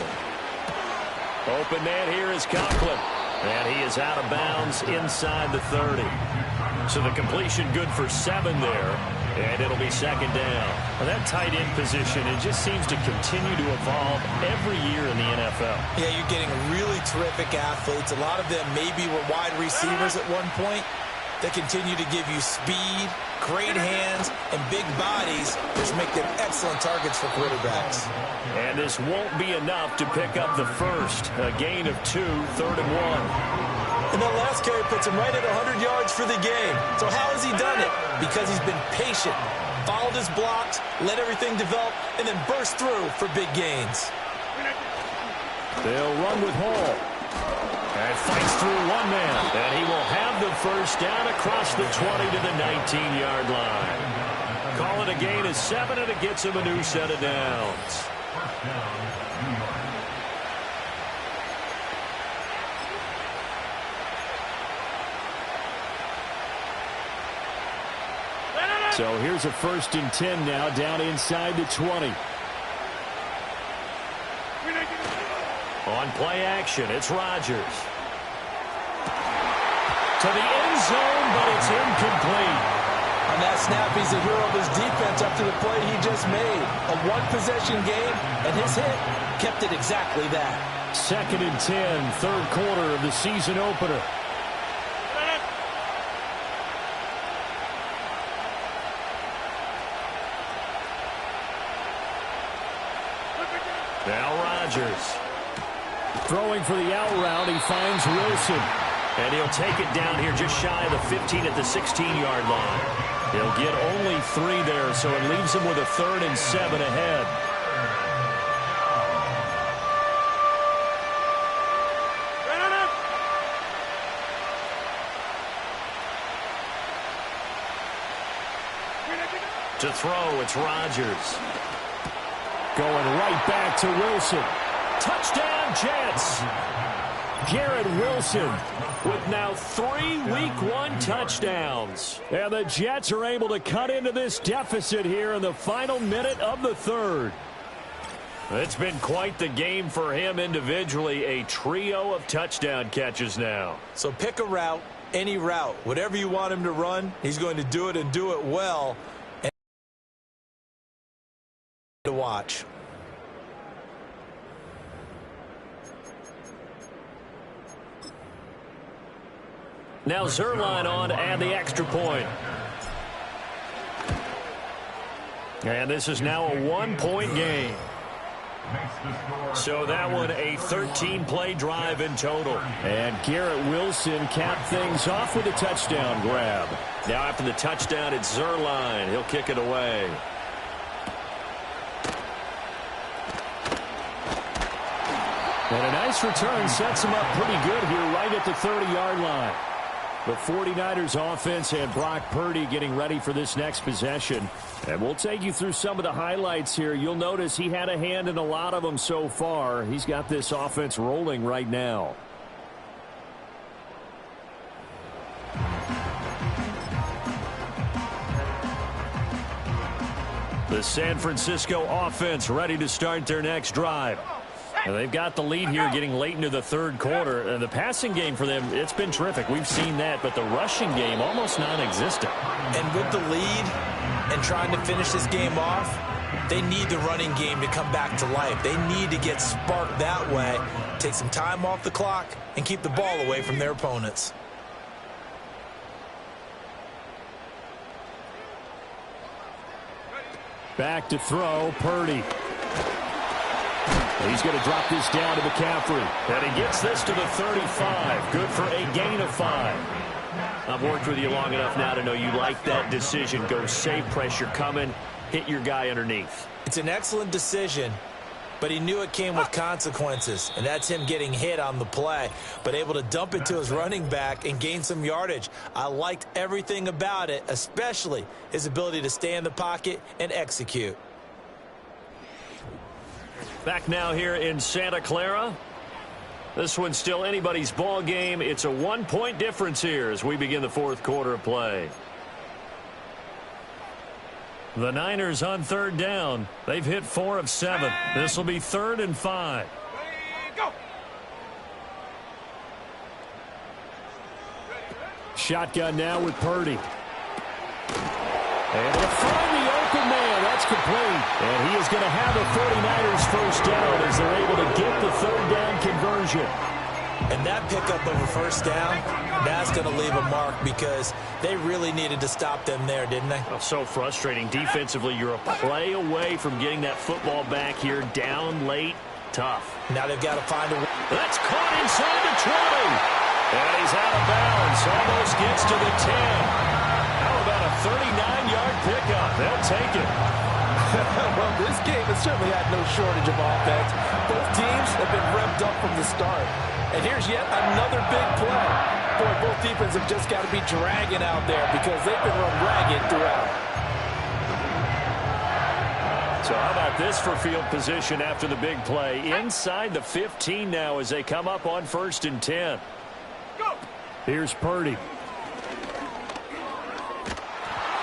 Open man here is Conklin. And he is out of bounds inside the 30. So the completion good for 7 there. And it'll be 2nd down. Well, that tight end position, it just seems to continue to evolve every year in the NFL. Yeah, you're getting really terrific athletes. A lot of them maybe were wide receivers at one point. They continue to give you speed, great hands, and big bodies, which make them excellent targets for quarterbacks. And this won't be enough to pick up the first. A gain of 2, 3rd and 1. And that last carry puts him right at 100 yards for the game. So how has he done it? Because he's been patient, followed his blocks, let everything develop, and then burst through for big gains. They'll run with Hall. And fights through one man. And he will have the first down across the 20 to the 19-yard line. Call it a gain of 7, and it gets him a new set of downs. So here's a 1st and 10 now, down inside the 20. On play action, it's Rodgers. To the end zone, but it's incomplete. On that snap, he's a hero of his defense up to the play he just made. A one-possession game, and his hit kept it exactly that. 2nd and 10, third quarter of the season opener. Now Rodgers. Throwing for the out route, he finds Wilson. And he'll take it down here just shy of the 15 at the 16-yard line. He'll get only 3 there, so it leaves him with a 3rd and 7 ahead. To throw, it's Rodgers. Going right back to Wilson. Touchdown, Jets! Garret Wilson With now 3 Week 1 touchdowns. And the Jets are able to cut into this deficit here in the final minute of the 3rd. It's been quite the game for him individually. A trio of touchdown catches now. So pick a route, any route. Whatever you want him to run, he's going to do it and do it well. And to watch. Now Zerline on to add the extra point. And this is now a 1-point game. So that one a 13-play drive in total. And Garret Wilson capped things off with a touchdown grab. Now after the touchdown, it's Zerline. He'll kick it away. And a nice return sets him up pretty good here right at the 30-yard line. The 49ers offense and Brock Purdy getting ready for this next possession. And we'll take you through some of the highlights here. You'll notice he had a hand in a lot of them so far. He's got this offense rolling right now. The San Francisco offense ready to start their next drive. And they've got the lead here getting late into the 3rd quarter. And the passing game for them, it's been terrific. We've seen that. But the rushing game, almost non-existent. And with the lead and trying to finish this game off, they need the running game to come back to life. They need to get sparked that way, take some time off the clock, and keep the ball away from their opponents. Back to throw, Purdy. He's going to drop this down to McCaffrey. And he gets this to the 35. Good for a gain of 5. I've worked with you long enough now to know you like that decision. Go save pressure coming. Hit your guy underneath. It's an excellent decision, but he knew it came with consequences, and that's him getting hit on the play, but able to dump it to his running back and gain some yardage. I liked everything about it, especially his ability to stay in the pocket and execute. Back now here in Santa Clara. This one's still anybody's ball game. It's a 1-point difference here as we begin the 4th quarter of play. The Niners on 3rd down. They've hit 4 of 7. This will be 3rd and 5. Shotgun now with Purdy. And they'll find the open man. That's complete. And he is going to have the 49ers first down as they're able to get the 3rd down conversion. And that pickup of a first down, that's going to leave a mark because they really needed to stop them there, didn't they? Oh, so frustrating. Defensively, you're a play away from getting that football back here down late. Tough. Now they've got to find a... That's caught inside the 20. And he's out of bounds. Almost gets to the 10. How about a 39-yard pickup? They'll take it. Well, this game has certainly had no shortage of offense. Both teams have been revved up from the start. And here's yet another big play. Boy, both defenses have just got to be dragging out there because they've been run ragged throughout. So how about this for field position after the big play? Inside the 15 now as they come up on 1st and 10. Here's Purdy.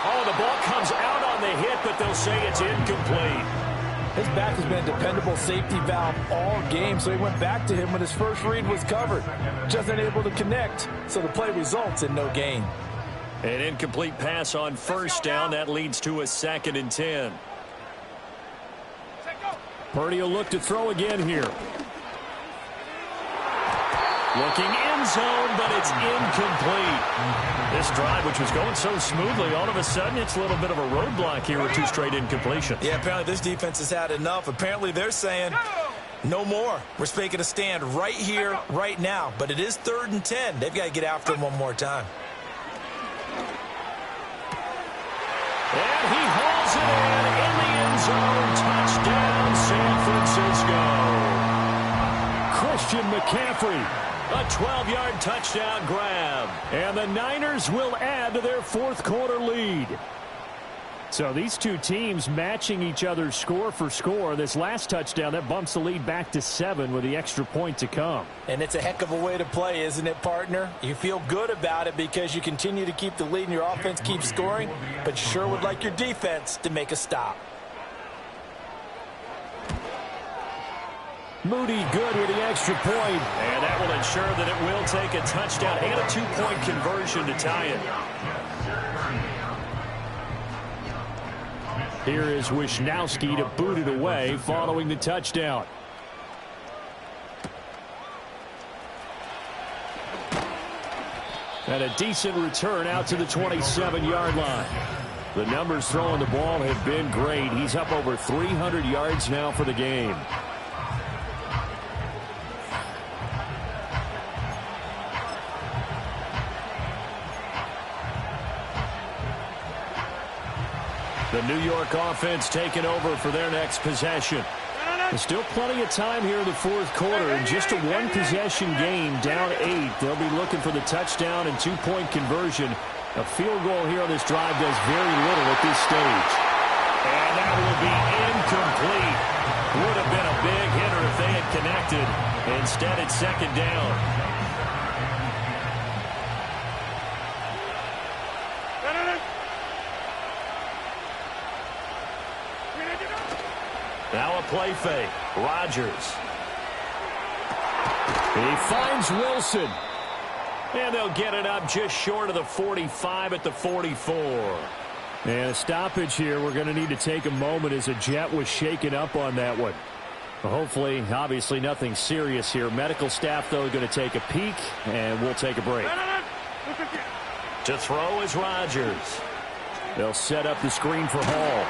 Oh, the ball comes hit, but they'll say it's incomplete. His back has been a dependable safety valve all game, so he went back to him when his first read was covered. Just unable to connect, so the play results in no gain. An incomplete pass on first down. That leads to a 2nd and 10. Purdy will look to throw again here. Looking end zone, but it's incomplete. This drive, which was going so smoothly, all of a sudden it's a little bit of a roadblock here with 2 straight incompletions. Yeah, apparently this defense has had enough. Apparently they're saying no more. We're making a stand right here, right now. But it is 3rd and 10. They've got to get after him one more time. And he hauls it in the end zone. Touchdown, San Francisco. Christian McCaffrey. A 12-yard touchdown grab. And the Niners will add to their 4th quarter lead. So these two teams matching each other's score for score. This last touchdown, that bumps the lead back to 7 with the extra point to come. And it's a heck of a way to play, isn't it, partner? You feel good about it because you continue to keep the lead and your offense keeps scoring, but you sure would like your defense to make a stop. Moody good with the extra point. And that will ensure that it will take a touchdown and a 2-point conversion to tie it. Here is Wisnowski to boot it away following the touchdown. And a decent return out to the 27-yard line. The numbers throwing the ball have been great. He's up over 300 yards now for the game. The New York offense taking over for their next possession. There's still plenty of time here in the 4th quarter. In just a 1-possession game, down 8. They'll be looking for the touchdown and 2-point conversion. A field goal here on this drive does very little at this stage. And that will be incomplete. Would have been a big hitter if they had connected. Instead, it's 2nd down. Now a play fake. Rodgers. He finds Wilson. And they'll get it up just short of the 45 at the 44. And a stoppage here. We're going to need to take a moment as a Jet was shaken up on that one. Hopefully, obviously, nothing serious here. Medical staff, though, going to take a peek, and we'll take a break. To throw is Rodgers. They'll set up the screen for Hall.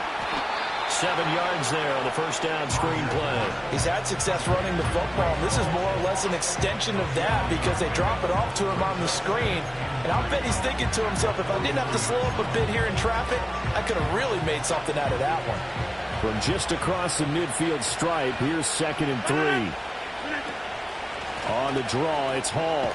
7 yards there on the first down screen play. He's had success running the football. This is more or less an extension of that because they drop it off to him on the screen. And I'll bet he's thinking to himself, if I didn't have to slow up a bit here in traffic, I could have really made something out of that one. From just across the midfield stripe, here's 2nd and 3. On the draw, it's Hall.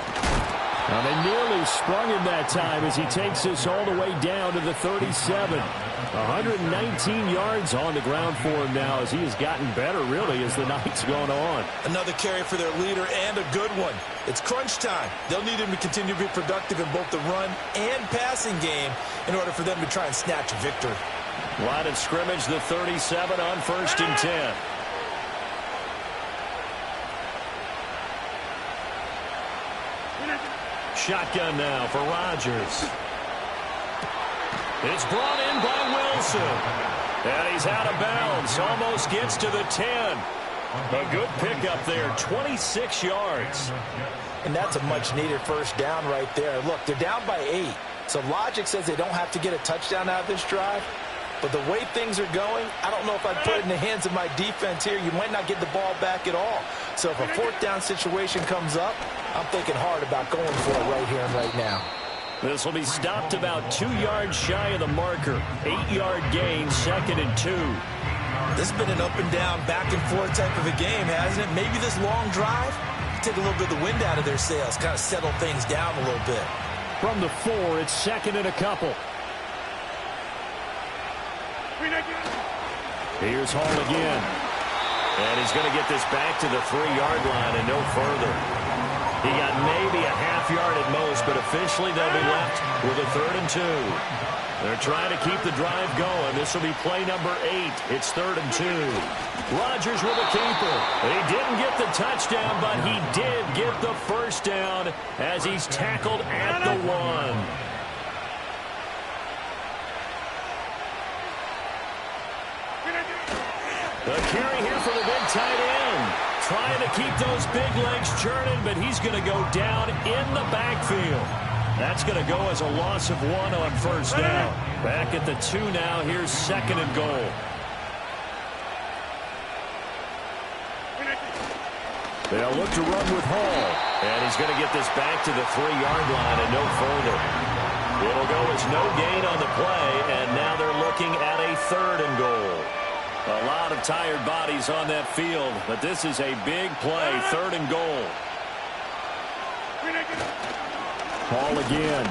Now they nearly sprung him that time as he takes this all the way down to the 37. 119 yards on the ground for him now as he has gotten better, really, as the night's gone on. Another carry for their leader and a good one. It's crunch time. They'll need him to continue to be productive in both the run and passing game in order for them to try and snatch a victory. Line of scrimmage, the 37 on 1st and 10. Shotgun now for Rodgers. It's brought in by Wilson. And he's out of bounds. Almost gets to the 10. A good pickup there, 26 yards. And that's a much-needed first down right there. Look, they're down by 8. So logic says they don't have to get a touchdown out of this drive. But the way things are going, I don't know if I'd put it in the hands of my defense here. You might not get the ball back at all. So if a 4th down situation comes up, I'm thinking hard about going for it right here and right now. This will be stopped about 2 yards shy of the marker. 8-yard gain, 2nd and 2. This has been an up and down, back and forth type of a game, hasn't it? Maybe this long drive, take a little bit of the wind out of their sails, kind of settle things down a little bit. From the 4, it's 2nd and a couple. Here's Hall again. And he's going to get this back to the 3-yard line and no further. He got maybe a half yard at most, but officially they'll be left with a 3rd and 2. They're trying to keep the drive going. This will be play number 8. It's 3rd and 2. Rodgers with a keeper. He didn't get the touchdown, but he did get the first down as he's tackled at the 1. The carry here for the big tight end. Trying to keep those big legs churning, but he's going to go down in the backfield. That's going to go as a loss of 1 on first down. Back at the 2 now. Here's 2nd and goal. They'll look to run with Hall. And he's going to get this back to the 3-yard line and no further. It'll go as no gain on the play, and now they're looking at a 3rd and goal. A lot of tired bodies on that field, but this is a big play, 3rd and goal. Hall again.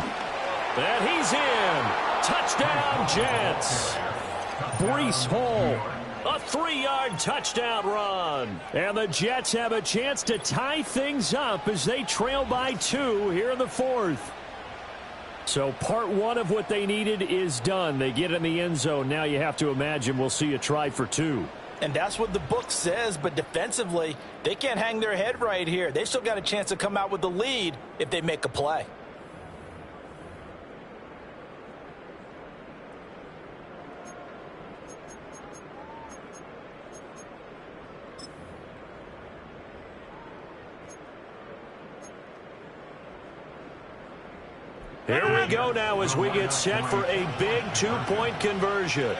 And he's in. Touchdown, Jets. Breece Hall. A 3-yard touchdown run. And the Jets have a chance to tie things up as they trail by 2 here in the 4th. So part 1 of what they needed is done. They get in the end zone. Now you have to imagine we'll see a try for 2. And that's what the book says, but defensively, they can't hang their head right here. They still got a chance to come out with the lead if they make a play. Here we go now as we get set for a big 2-point conversion.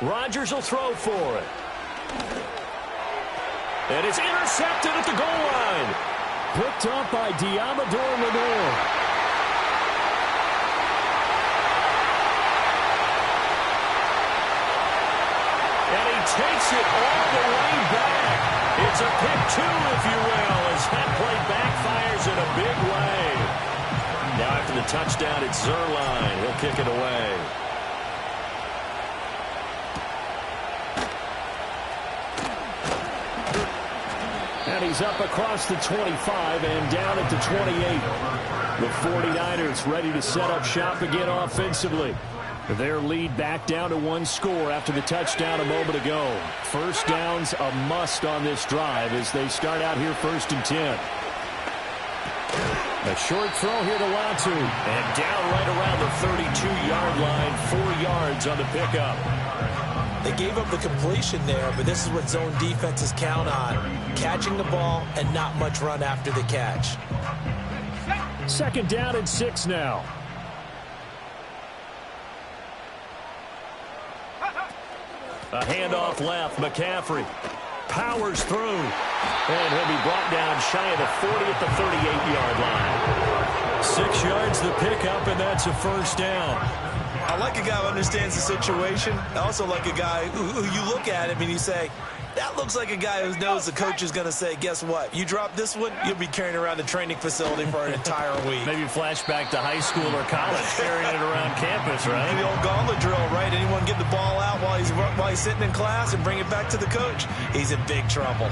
Rodgers will throw for it. And it's intercepted at the goal line. Picked up by Diamador Lenore. And he takes it all the way back. It's a pick 2, if you will, as that play backfires in a big way. Now after the touchdown, it's Zerline. He'll kick it away. And he's up across the 25 and down at the 28. The 49ers ready to set up shop again offensively. Their lead back down to 1 score after the touchdown a moment ago. First down's a must on this drive as they start out here 1st and 10. A short throw here to Latu. And down right around the 32-yard line, 4 yards on the pickup. They gave up the completion there, but this is what zone defenses count on. Catching the ball and not much run after the catch. 2nd down and 6 now. A handoff left. McCaffrey powers through. And he'll be brought down shy of the 40 at the 38-yard line. 6 yards the pickup, and that's a first down. I like a guy who understands the situation. I also like a guy who you look at him and you say, that looks like a guy who knows the coach is going to say, guess what? You drop this one, you'll be carrying around the training facility for an entire week. Maybe flashback to high school or college, carrying it around campus, right? The old gauntlet drill, right? Anyone get the ball out while he's sitting in class and bring it back to the coach? He's in big trouble.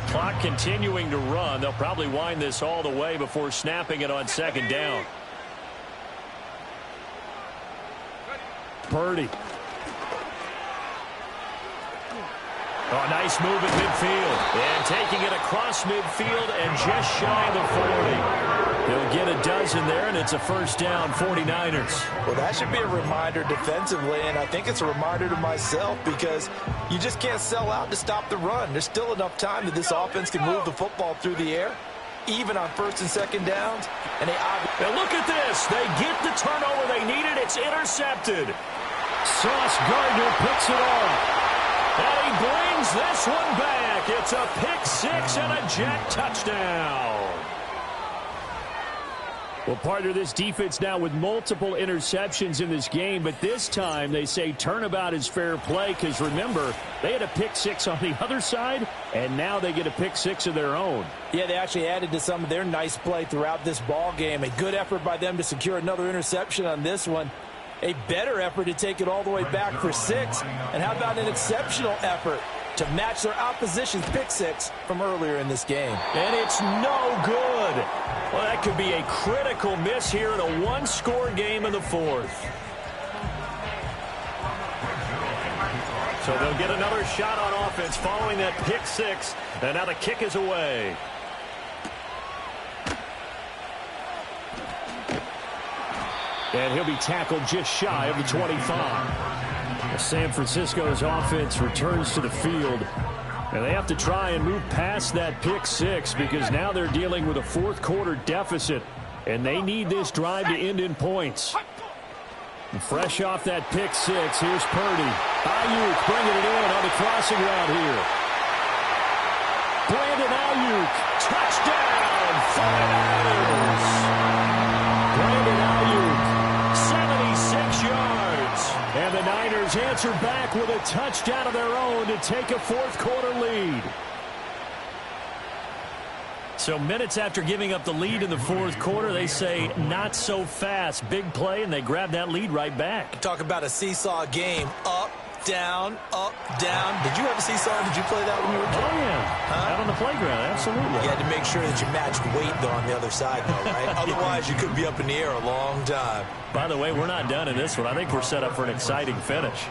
Clock continuing to run. They'll probably wind this all the way before snapping it on 2nd down. Purdy. Oh, nice move at midfield. And taking it across midfield and just shy of the 40. He'll get a dozen there, and it's a first down, 49ers. Well, that should be a reminder defensively, and I think it's a reminder to myself because you just can't sell out to stop the run. There's still enough time that this offense can move the football through the air, even on 1st and 2nd downs. And now look at this. They get the turnover they needed. It's intercepted. Sauce Gardner picks it off. And he brings this one back. It's a pick-6 and a Jet touchdown. Well, partner, this defense now with multiple interceptions in this game, but this time they say turnabout is fair play because, remember, they had a pick-6 on the other side, and now they get a pick-6 of their own. Yeah, they actually added to some of their nice play throughout this ball game. A good effort by them to secure another interception on this one. A better effort to take it all the way back for 6. And how about an exceptional effort to match their opposition's pick six from earlier in this game. And it's no good. Well, that could be a critical miss here in a one-score game in the fourth. So they'll get another shot on offense following that pick six. And now the kick is away. And he'll be tackled just shy of the 25. San Francisco's offense returns to the field. And they have to try and move past that pick six because now they're dealing with a fourth quarter deficit. And they need this drive to end in points. And fresh off that pick six, here's Purdy. Ayuk bringing it in on the crossing route here. Brandon Ayuk, touchdown, 49ers. Brandon Ayuk, 76 yards. And the Niners answer back with a touchdown of their own to take a fourth quarter lead. So minutes after giving up the lead in the fourth quarter, they say not so fast. Big play, and they grab that lead right back. Talk about a seesaw game. Up, down, up, down. Did you have a seesaw? Did you play that when you were a kid? Oh, yeah. Out on the playground, absolutely. You had to make sure that you matched weight, though, on the other side, though, right? Otherwise, you could be up in the air a long time. By the way, we're not done in this one. I think we're set up for an exciting finish.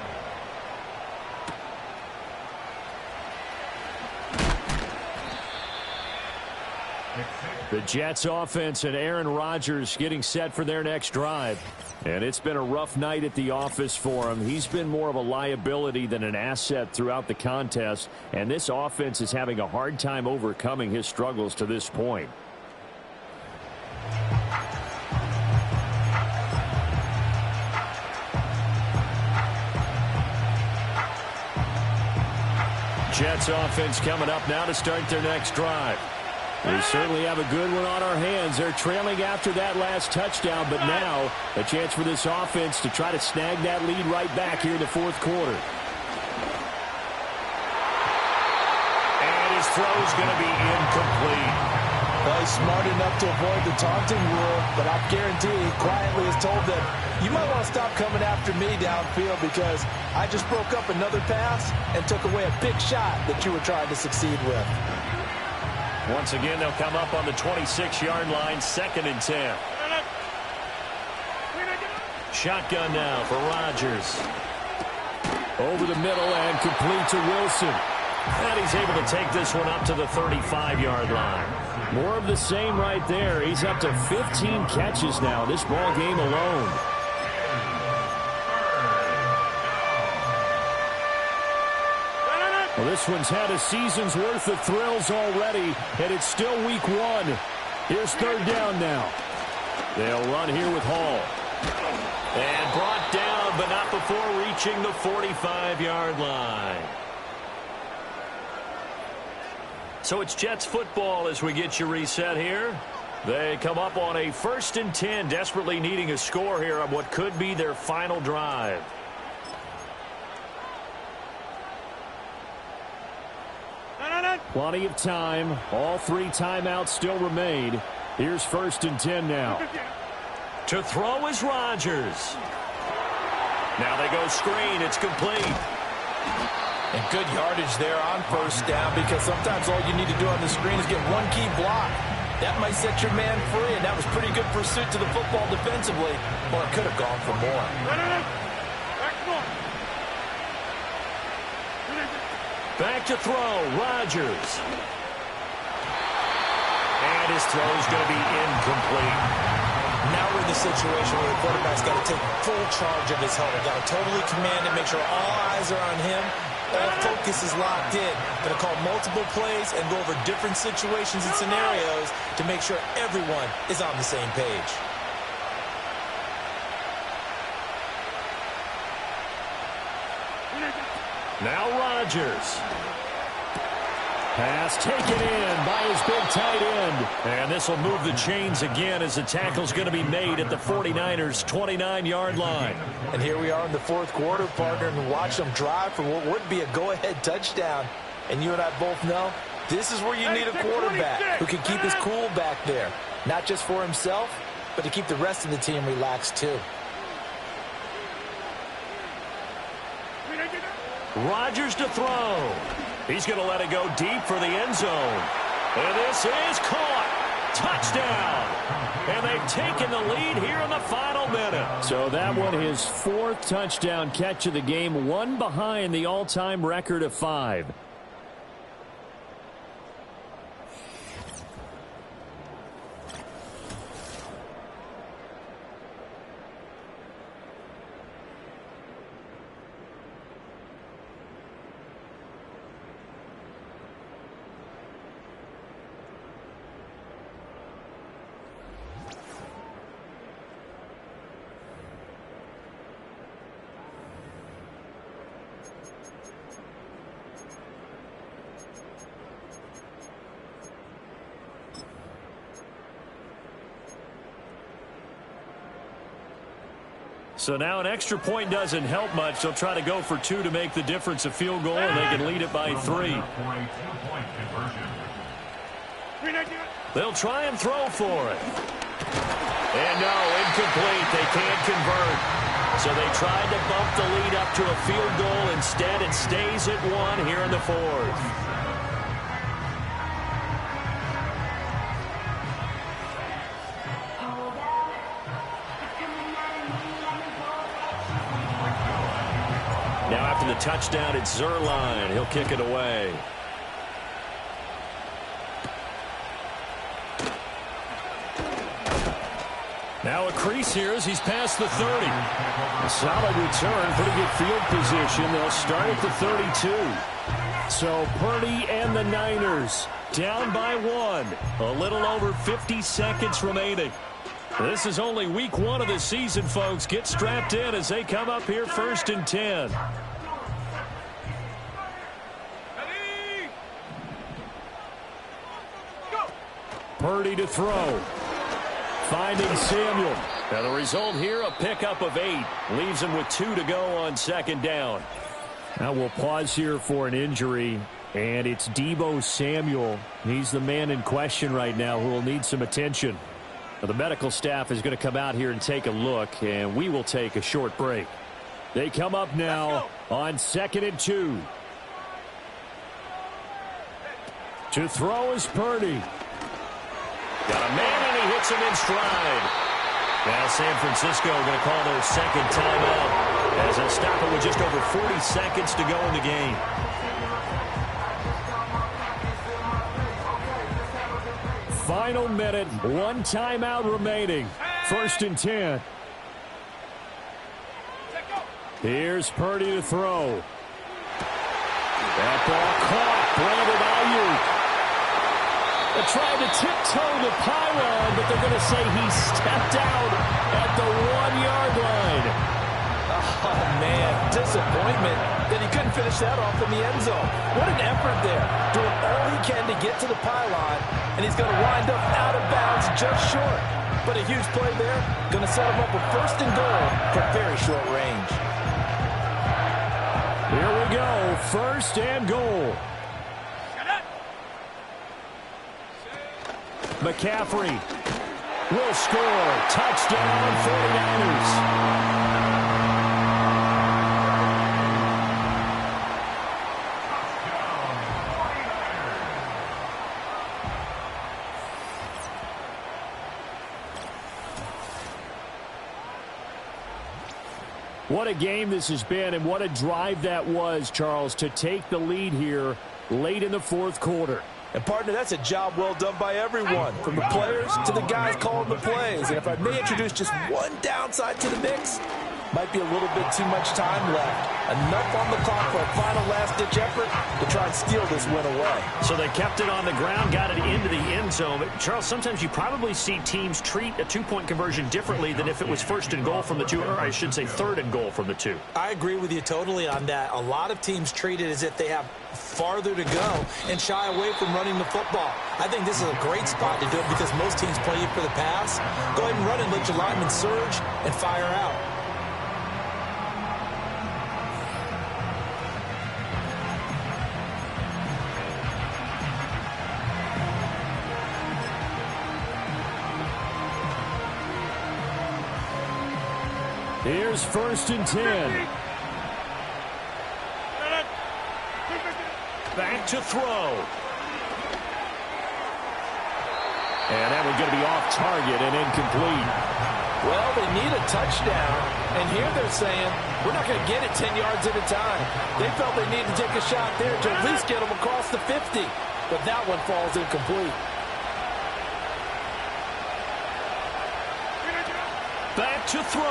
The Jets offense and Aaron Rodgers getting set for their next drive. And it's been a rough night at the office for him. He's been more of a liability than an asset throughout the contest. And this offense is having a hard time overcoming his struggles to this point. Jets offense coming up now to start their next drive. We certainly have a good one on our hands. They're trailing after that last touchdown, but now a chance for this offense to try to snag that lead right back here in the fourth quarter. And his throw's going to be incomplete. Well, he's smart enough to avoid the taunting rule, but I guarantee he quietly has told them, you might want to stop coming after me downfield because I just broke up another pass and took away a big shot that you were trying to succeed with. Once again, they'll come up on the 26-yard line, 2nd and 10. Shotgun now for Rodgers. Over the middle and complete to Wilson. And he's able to take this one up to the 35-yard line. More of the same right there. He's up to 15 catches now this ball game alone. Well, this one's had a season's worth of thrills already, and it's still week one. Here's 3rd down now. They'll run here with Hall. And brought down, but not before reaching the 45-yard line. So it's Jets football as we get you reset here. They come up on a 1st and 10, desperately needing a score here on what could be their final drive. Plenty of time. All 3 timeouts still remain. Here's 1st and 10 now. To throw is Rodgers. Now they go screen. It's complete. And good yardage there on 1st down because sometimes all you need to do on the screen is get one key block. That might set your man free, and that was pretty good pursuit to the football defensively. Or it could have gone for more. Back to throw, Rodgers. And his throw's going to be incomplete. Now we're in the situation where the quarterback's got to take full charge of his helmet. Got to totally command it, make sure all eyes are on him. All focus is locked in. Going to call multiple plays and go over different situations and scenarios to make sure everyone is on the same page. Now Rodgers. Pass taken in by his big tight end. And this will move the chains again as the tackle's going to be made at the 49ers' 29-yard line. And here we are in the fourth quarter, partner, and watch them drive for what would be a go-ahead touchdown. And you and I both know this is where you need a quarterback who can keep his cool back there. Not just for himself, but to keep the rest of the team relaxed too. Rodgers to throw. He's going to let it go deep for the end zone. And this is caught. Touchdown. And they've taken the lead here in the final minute. So that one, his 4th touchdown catch of the game, one behind the all-time record of 5. So now an extra point doesn't help much. They'll try to go for 2 to make the difference a field goal, and they can lead it by 3. They'll try and throw for it. And no, incomplete. They can't convert. So they tried to bump the lead up to a field goal. Instead, it stays at 1 here in the 4th. Now after the touchdown, it's Zerline. He'll kick it away. Now a crease here as he's past the 30. A solid return, pretty good field position. They'll start at the 32. So Purdy and the Niners down by 1. A little over 50 seconds remaining. This is only week 1 of the season, folks. Get strapped in as they come up here 1st and 10. Purdy to throw. Finding Samuel. Now the result here, a pickup of 8. Leaves him with 2 to go on 2nd down. Now we'll pause here for an injury, and it's Deebo Samuel. He's the man in question right now who will need some attention. Now, the medical staff is going to come out here and take a look, and we will take a short break. They come up now on 2nd and 2. To throw is Purdy. Got a man, and he hits him in stride. Now San Francisco going to call their 2nd timeout as they'll stop it with just over 40 seconds to go in the game. Final minute, 1 timeout remaining. 1st and 10. Here's Purdy to throw. That ball caught. Brandon Ayuk. They're trying to tiptoe the pylon, but they're going to say he stepped out at the 1-yard line. Oh, man, disappointment that he couldn't finish that off in the end zone. What an effort there, doing all he can to get to the pylon, and he's going to wind up out of bounds just short. But a huge play there, going to set him up with 1st and goal for very short range. Here we go, 1st and goal. McCaffrey will score. Touchdown, 49ers. What a game this has been, and what a drive that was, Charles, to take the lead here late in the 4th quarter. And, partner, that's a job well done by everyone, from the players to the guys calling the plays. And if I may introduce just one downside to the mix, might be a little bit too much time left. Enough on the clock for a final last-ditch effort to try and steal this win away. So they kept it on the ground, got it into the end zone. But, Charles, sometimes you probably see teams treat a 2-point conversion differently than if it was 1st and goal from the 2, or I should say 3rd and goal from the 2. I agree with you totally on that. A lot of teams treat it as if they have farther to go and shy away from running the football. I think this is a great spot to do it because most teams play you for the pass. Go ahead and run it, let your linemen surge, and fire out. Here's 1st and 10. back to throw. And that one's going to be off target and incomplete. Well, they need a touchdown, and here they're saying, we're not going to get it 10 yards at a time. They felt they needed to take a shot there to at least get them across the 50, but that one falls incomplete. Back to throw.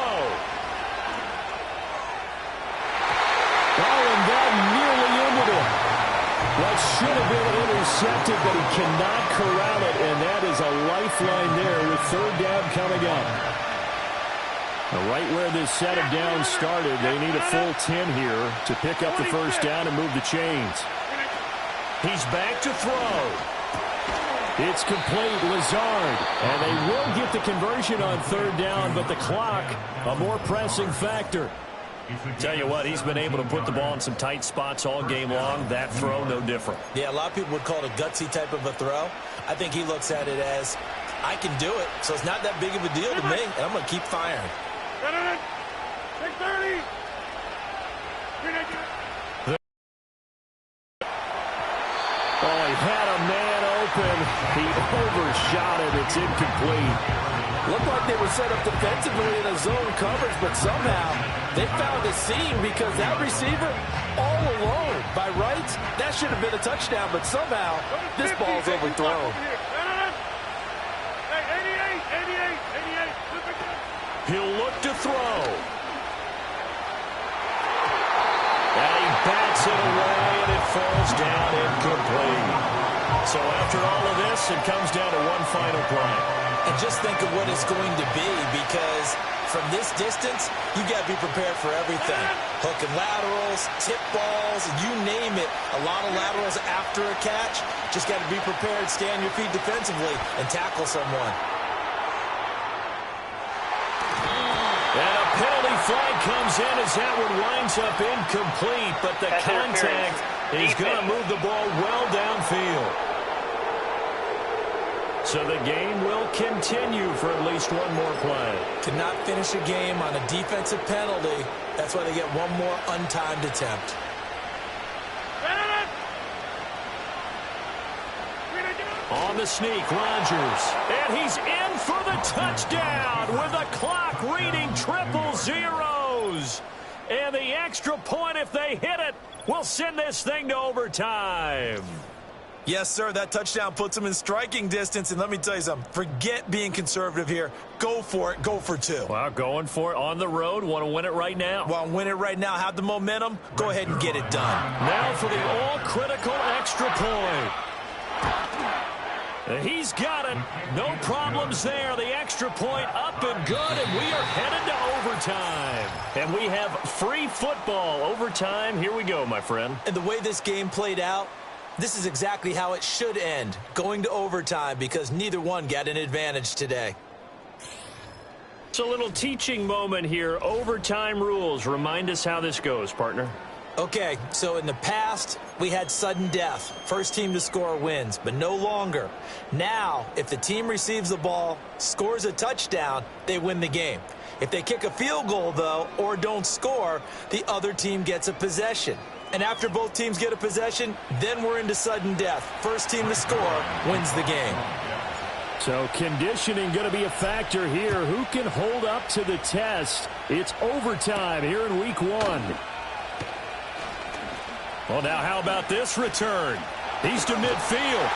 Oh, and that nearly ended it. What should have been intercepted, but he cannot corral it, and that is a lifeline there with third down coming up. Right where this set of downs started, they need a full 10 here to pick up the first down and move the chains. He's back to throw. It's complete, Lazard, and they will get the conversion on third down, but the clock, a more pressing factor. Tell you what, he's been able to put the ball in some tight spots all game long. That throw, no different. Yeah, a lot of people would call it a gutsy type of a throw. I think he looks at it as, I can do it, so it's not that big of a deal to me, and I'm going to keep firing. 630. Oh, he had a man open. He overshot it. It's incomplete. Looked like they were set up defensively in a zone coverage, but somehow they found a seam because that receiver all alone. By rights, that should have been a touchdown, but somehow this ball's overthrown. He'll look to throw. And he bats it away, and it falls down incomplete. So after all of this, it comes down to one final play. And just think of what it's going to be, because from this distance, you got to be prepared for everything. Hook and laterals, tip balls, you name it. A lot of laterals after a catch. Just got to be prepared, stay on your feet defensively, and tackle someone. And a penalty flag comes in as that one winds up incomplete, but the contact is going to move the ball well downfield. So the game will continue for at least one more play. To not finish a game on a defensive penalty, that's why they get one more untimed attempt. On the sneak, Rodgers. And he's in for the touchdown with the clock reading triple zeros. And the extra point, if they hit it, will send this thing to overtime. Yes, sir, that touchdown puts them in striking distance. And let me tell you something, forget being conservative here. Go for it. Go for two. Well, going for it on the road. Want to win it right now. Want to win it right now. Have the momentum. Go ahead and get it done. Now for the all-critical extra point. He's got it. No problems there. The extra point up and good, and we are headed to overtime. And we have free football. Overtime, here we go, my friend. And the way this game played out, this is exactly how it should end, going to overtime, because neither one got an advantage today. It's a little teaching moment here. Overtime rules. Remind us how this goes, partner. Okay, so in the past, we had sudden death. First team to score wins, but no longer. Now, if the team receives the ball, scores a touchdown, they win the game. If they kick a field goal, though, or don't score, the other team gets a possession. And after both teams get a possession, then we're into sudden death. First team to score wins the game. So conditioning going to be a factor here. Who can hold up to the test? It's overtime here in week 1. Well, now how about this return? He's to midfield.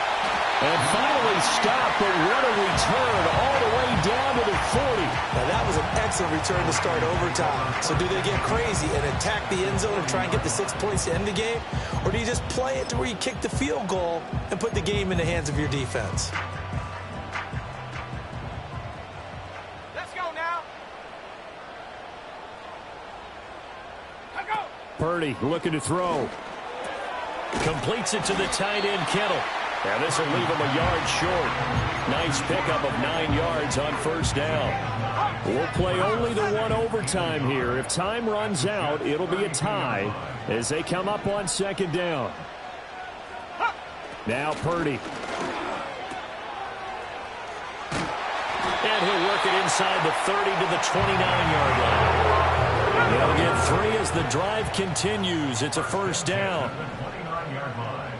And finally stopped, but what a return all the way down to the 40. Now, that was an excellent return to start overtime. So do they get crazy and attack the end zone and try and get the 6 points to end the game? Or do you just play it to where you kick the field goal and put the game in the hands of your defense? Let's go now. Let's go. Purdy looking to throw. Completes it to the tight end, Kittle. And this will leave him a yard short. Nice pickup of 9 yards on first down. We'll play only the one overtime here. If time runs out, it'll be a tie as they come up on second down. Now Purdy. And he'll work it inside the 30 to the 29-yard line. They'll get 3 as the drive continues. It's a first down. 29-yard line.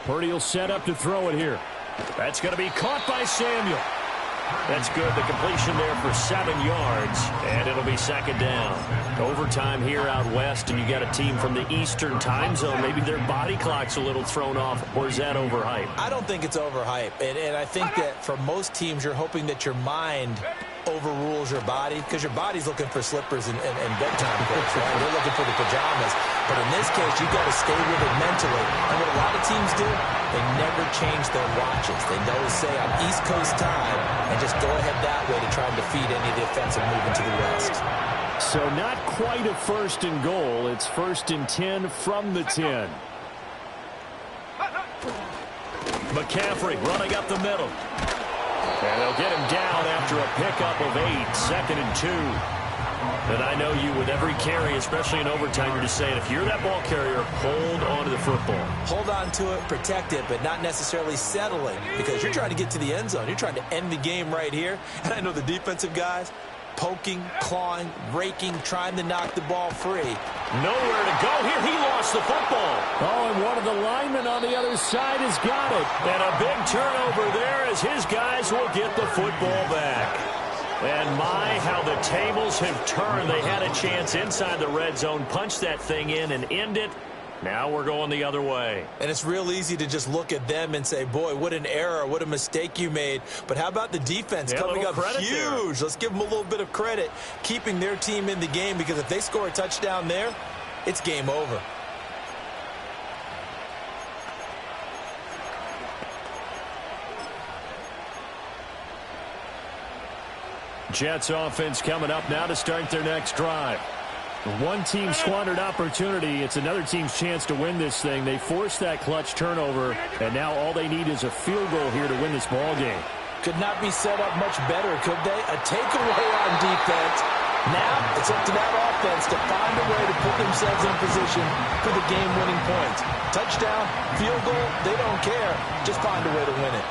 Purdy will set up to throw it here. That's going to be caught by Samuel. That's good. The completion there for 7 yards, and it'll be second down. Overtime here out west, and you got a team from the Eastern time zone. Maybe their body clock's a little thrown off, or is that overhyped? I don't think it's overhyped, and I think that for most teams, you're hoping that your mind overrules your body, because your body's looking for slippers and bedtime clothes, right? They're looking for the pajamas. But in this case, you've got to stay with it mentally. And what a lot of teams do, they never change their watches. They always say on East Coast time and just go ahead that way to try and defeat any of the offensive movement to the west. So not quite a 1st and goal. It's 1st and 10 from the 10. McCaffrey running up the middle. And they'll get him down after a pickup of 8, 2nd and 2. And I know you, with every carry, especially in overtime, you're just saying, if you're that ball carrier, hold on to the football. Hold on to it, protect it, but not necessarily settling, because you're trying to get to the end zone. You're trying to end the game right here. And I know the defensive guys, poking, clawing, raking, trying to knock the ball free. Nowhere to go here. He lost the football. Oh, and one of the linemen on the other side has got it. And a big turnover there as his guys will get the football back. And my, how the tables have turned. They had a chance inside the red zone, punch that thing in and end it. Now we're going the other way. And it's real easy to just look at them and say, boy, what an error, what a mistake you made. But how about the defense coming up huge? There. Let's give them a little bit of credit, keeping their team in the game, because if they score a touchdown there, it's game over. Jets offense coming up now to start their next drive. One team squandered opportunity. It's another team's chance to win this thing. They forced that clutch turnover, and now all they need is a field goal here to win this ball game. Could not be set up much better, could they? A takeaway on defense. Now it's up to that offense to find a way to put themselves in position for the game-winning points. Touchdown, field goal, they don't care. Just find a way to win it.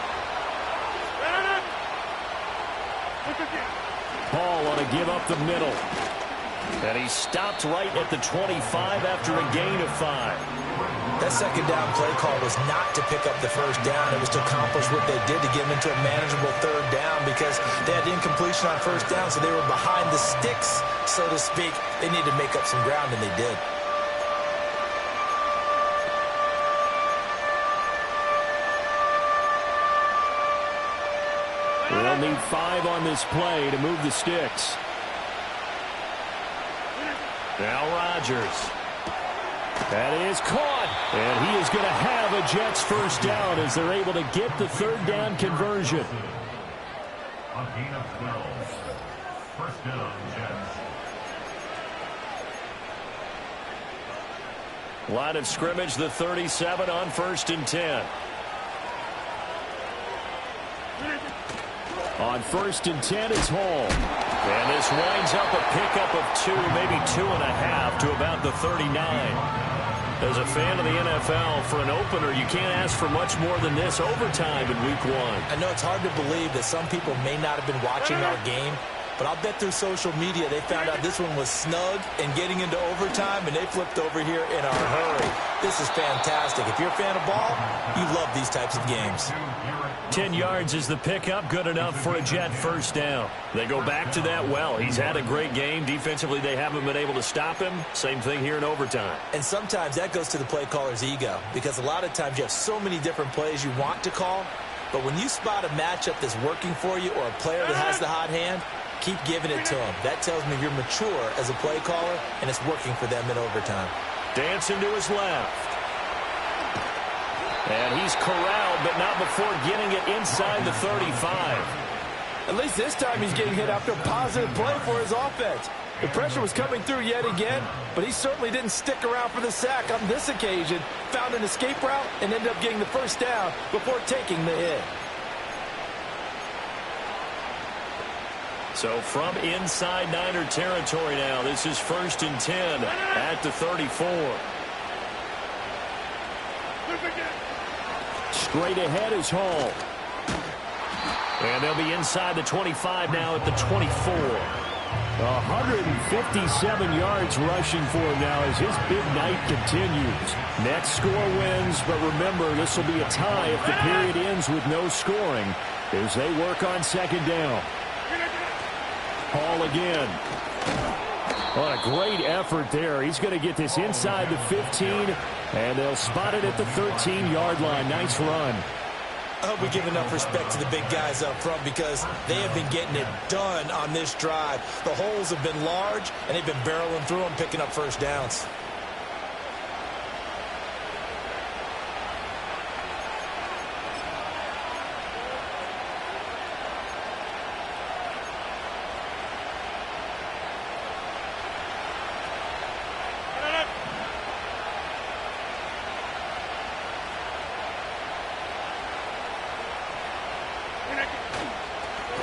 Paul on a give up the middle. And he stopped right at the 25 after a gain of 5. That second down play call was not to pick up the first down. It was to accomplish what they did to get them into a manageable third down, because they had incompletion on first down, so they were behind the sticks, so to speak. They needed to make up some ground, and they did. They'll need 5 on this play to move the sticks. Now Rodgers. That is caught. And he is going to have a Jets first down as they're able to get the third down conversion. A gain of 12. First down, Jets. Line of scrimmage, the 37 on 1st and 10. On 1st and 10 is Hall. And this winds up a pickup of 2, maybe 2.5 to about the 39. As a fan of the NFL, for an opener, you can't ask for much more than this overtime in Week 1. I know it's hard to believe that some people may not have been watching our game, but I'll bet through social media they found out this one was snug and getting into overtime, and they flipped over here in a hurry. This is fantastic. If you're a fan of ball, you love these types of games. 10 yards is the pickup, good enough for a Jet first down. They go back to that well. He's had a great game. Defensively, they haven't been able to stop him. Same thing here in overtime. And sometimes that goes to the play caller's ego, because a lot of times you have so many different plays you want to call, but when you spot a matchup that's working for you or a player that has the hot hand, keep giving it to him. That tells me you're mature as a play caller, and it's working for them in overtime. Dancing to his left. And he's corralled, but not before getting it inside the 35. At least this time he's getting hit after a positive play for his offense. The pressure was coming through yet again, but he certainly didn't stick around for the sack on this occasion. Found an escape route and ended up getting the first down before taking the hit. So from inside Niner territory now, this is 1st and 10 at the 34. Straight ahead is Hall. And they'll be inside the 25 now at the 24. 157 yards rushing for him now as his big night continues. Next score wins, but remember, this will be a tie if the period ends with no scoring as they work on second down. Hall again. What a great effort there. He's going to get this inside the 15, and they'll spot it at the 13-yard line. Nice run. I hope we give enough respect to the big guys up front because they have been getting it done on this drive. The holes have been large, and they've been barreling through them, picking up first downs.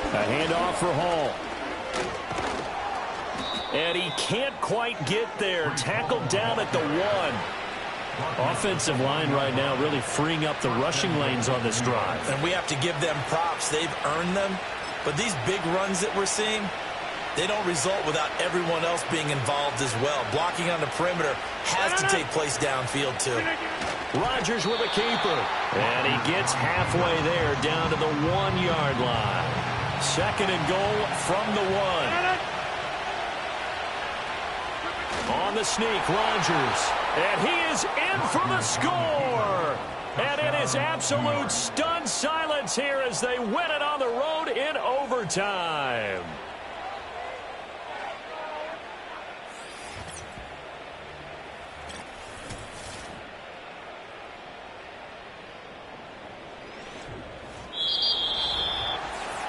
A handoff for Hall. And he can't quite get there. Tackled down at the 1. Offensive line right now really freeing up the rushing lanes on this drive. And we have to give them props. They've earned them. But these big runs that we're seeing, they don't result without everyone else being involved as well. Blocking on the perimeter has to take place downfield too. Rodgers with a keeper. And he gets halfway there down to the 1-yard line. Second and goal from the 1. On the sneak, Rodgers. And he is in for the score. And it is absolute stunned silence here as they win it on the road in overtime.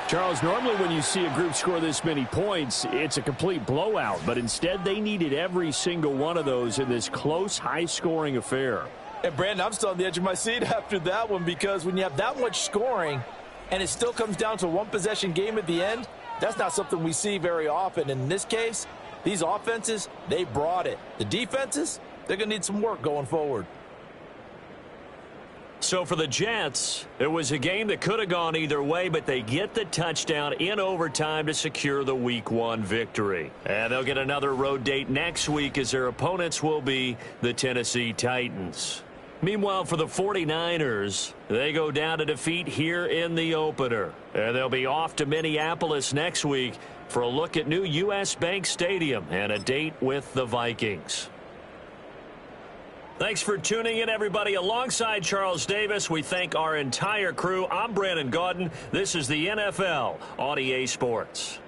Charles, normally when you see a group score this many points, it's a complete blowout. But instead, they needed every single one of those in this close, high-scoring affair. And, Brandon, I'm still on the edge of my seat after that one because when you have that much scoring and it still comes down to a one-possession game at the end, that's not something we see very often. In this case, these offenses, they brought it. The defenses, they're going to need some work going forward. So for the Jets, it was a game that could have gone either way, but they get the touchdown in overtime to secure the Week 1 victory. And they'll get another road date next week as their opponents will be the Tennessee Titans. Meanwhile, for the 49ers, they go down to defeat here in the opener. And they'll be off to Minneapolis next week for a look at new U.S. Bank Stadium and a date with the Vikings. Thanks for tuning in, everybody. Alongside Charles Davis, we thank our entire crew. I'm Brandon Gaudin. This is the NFL on EA Sports.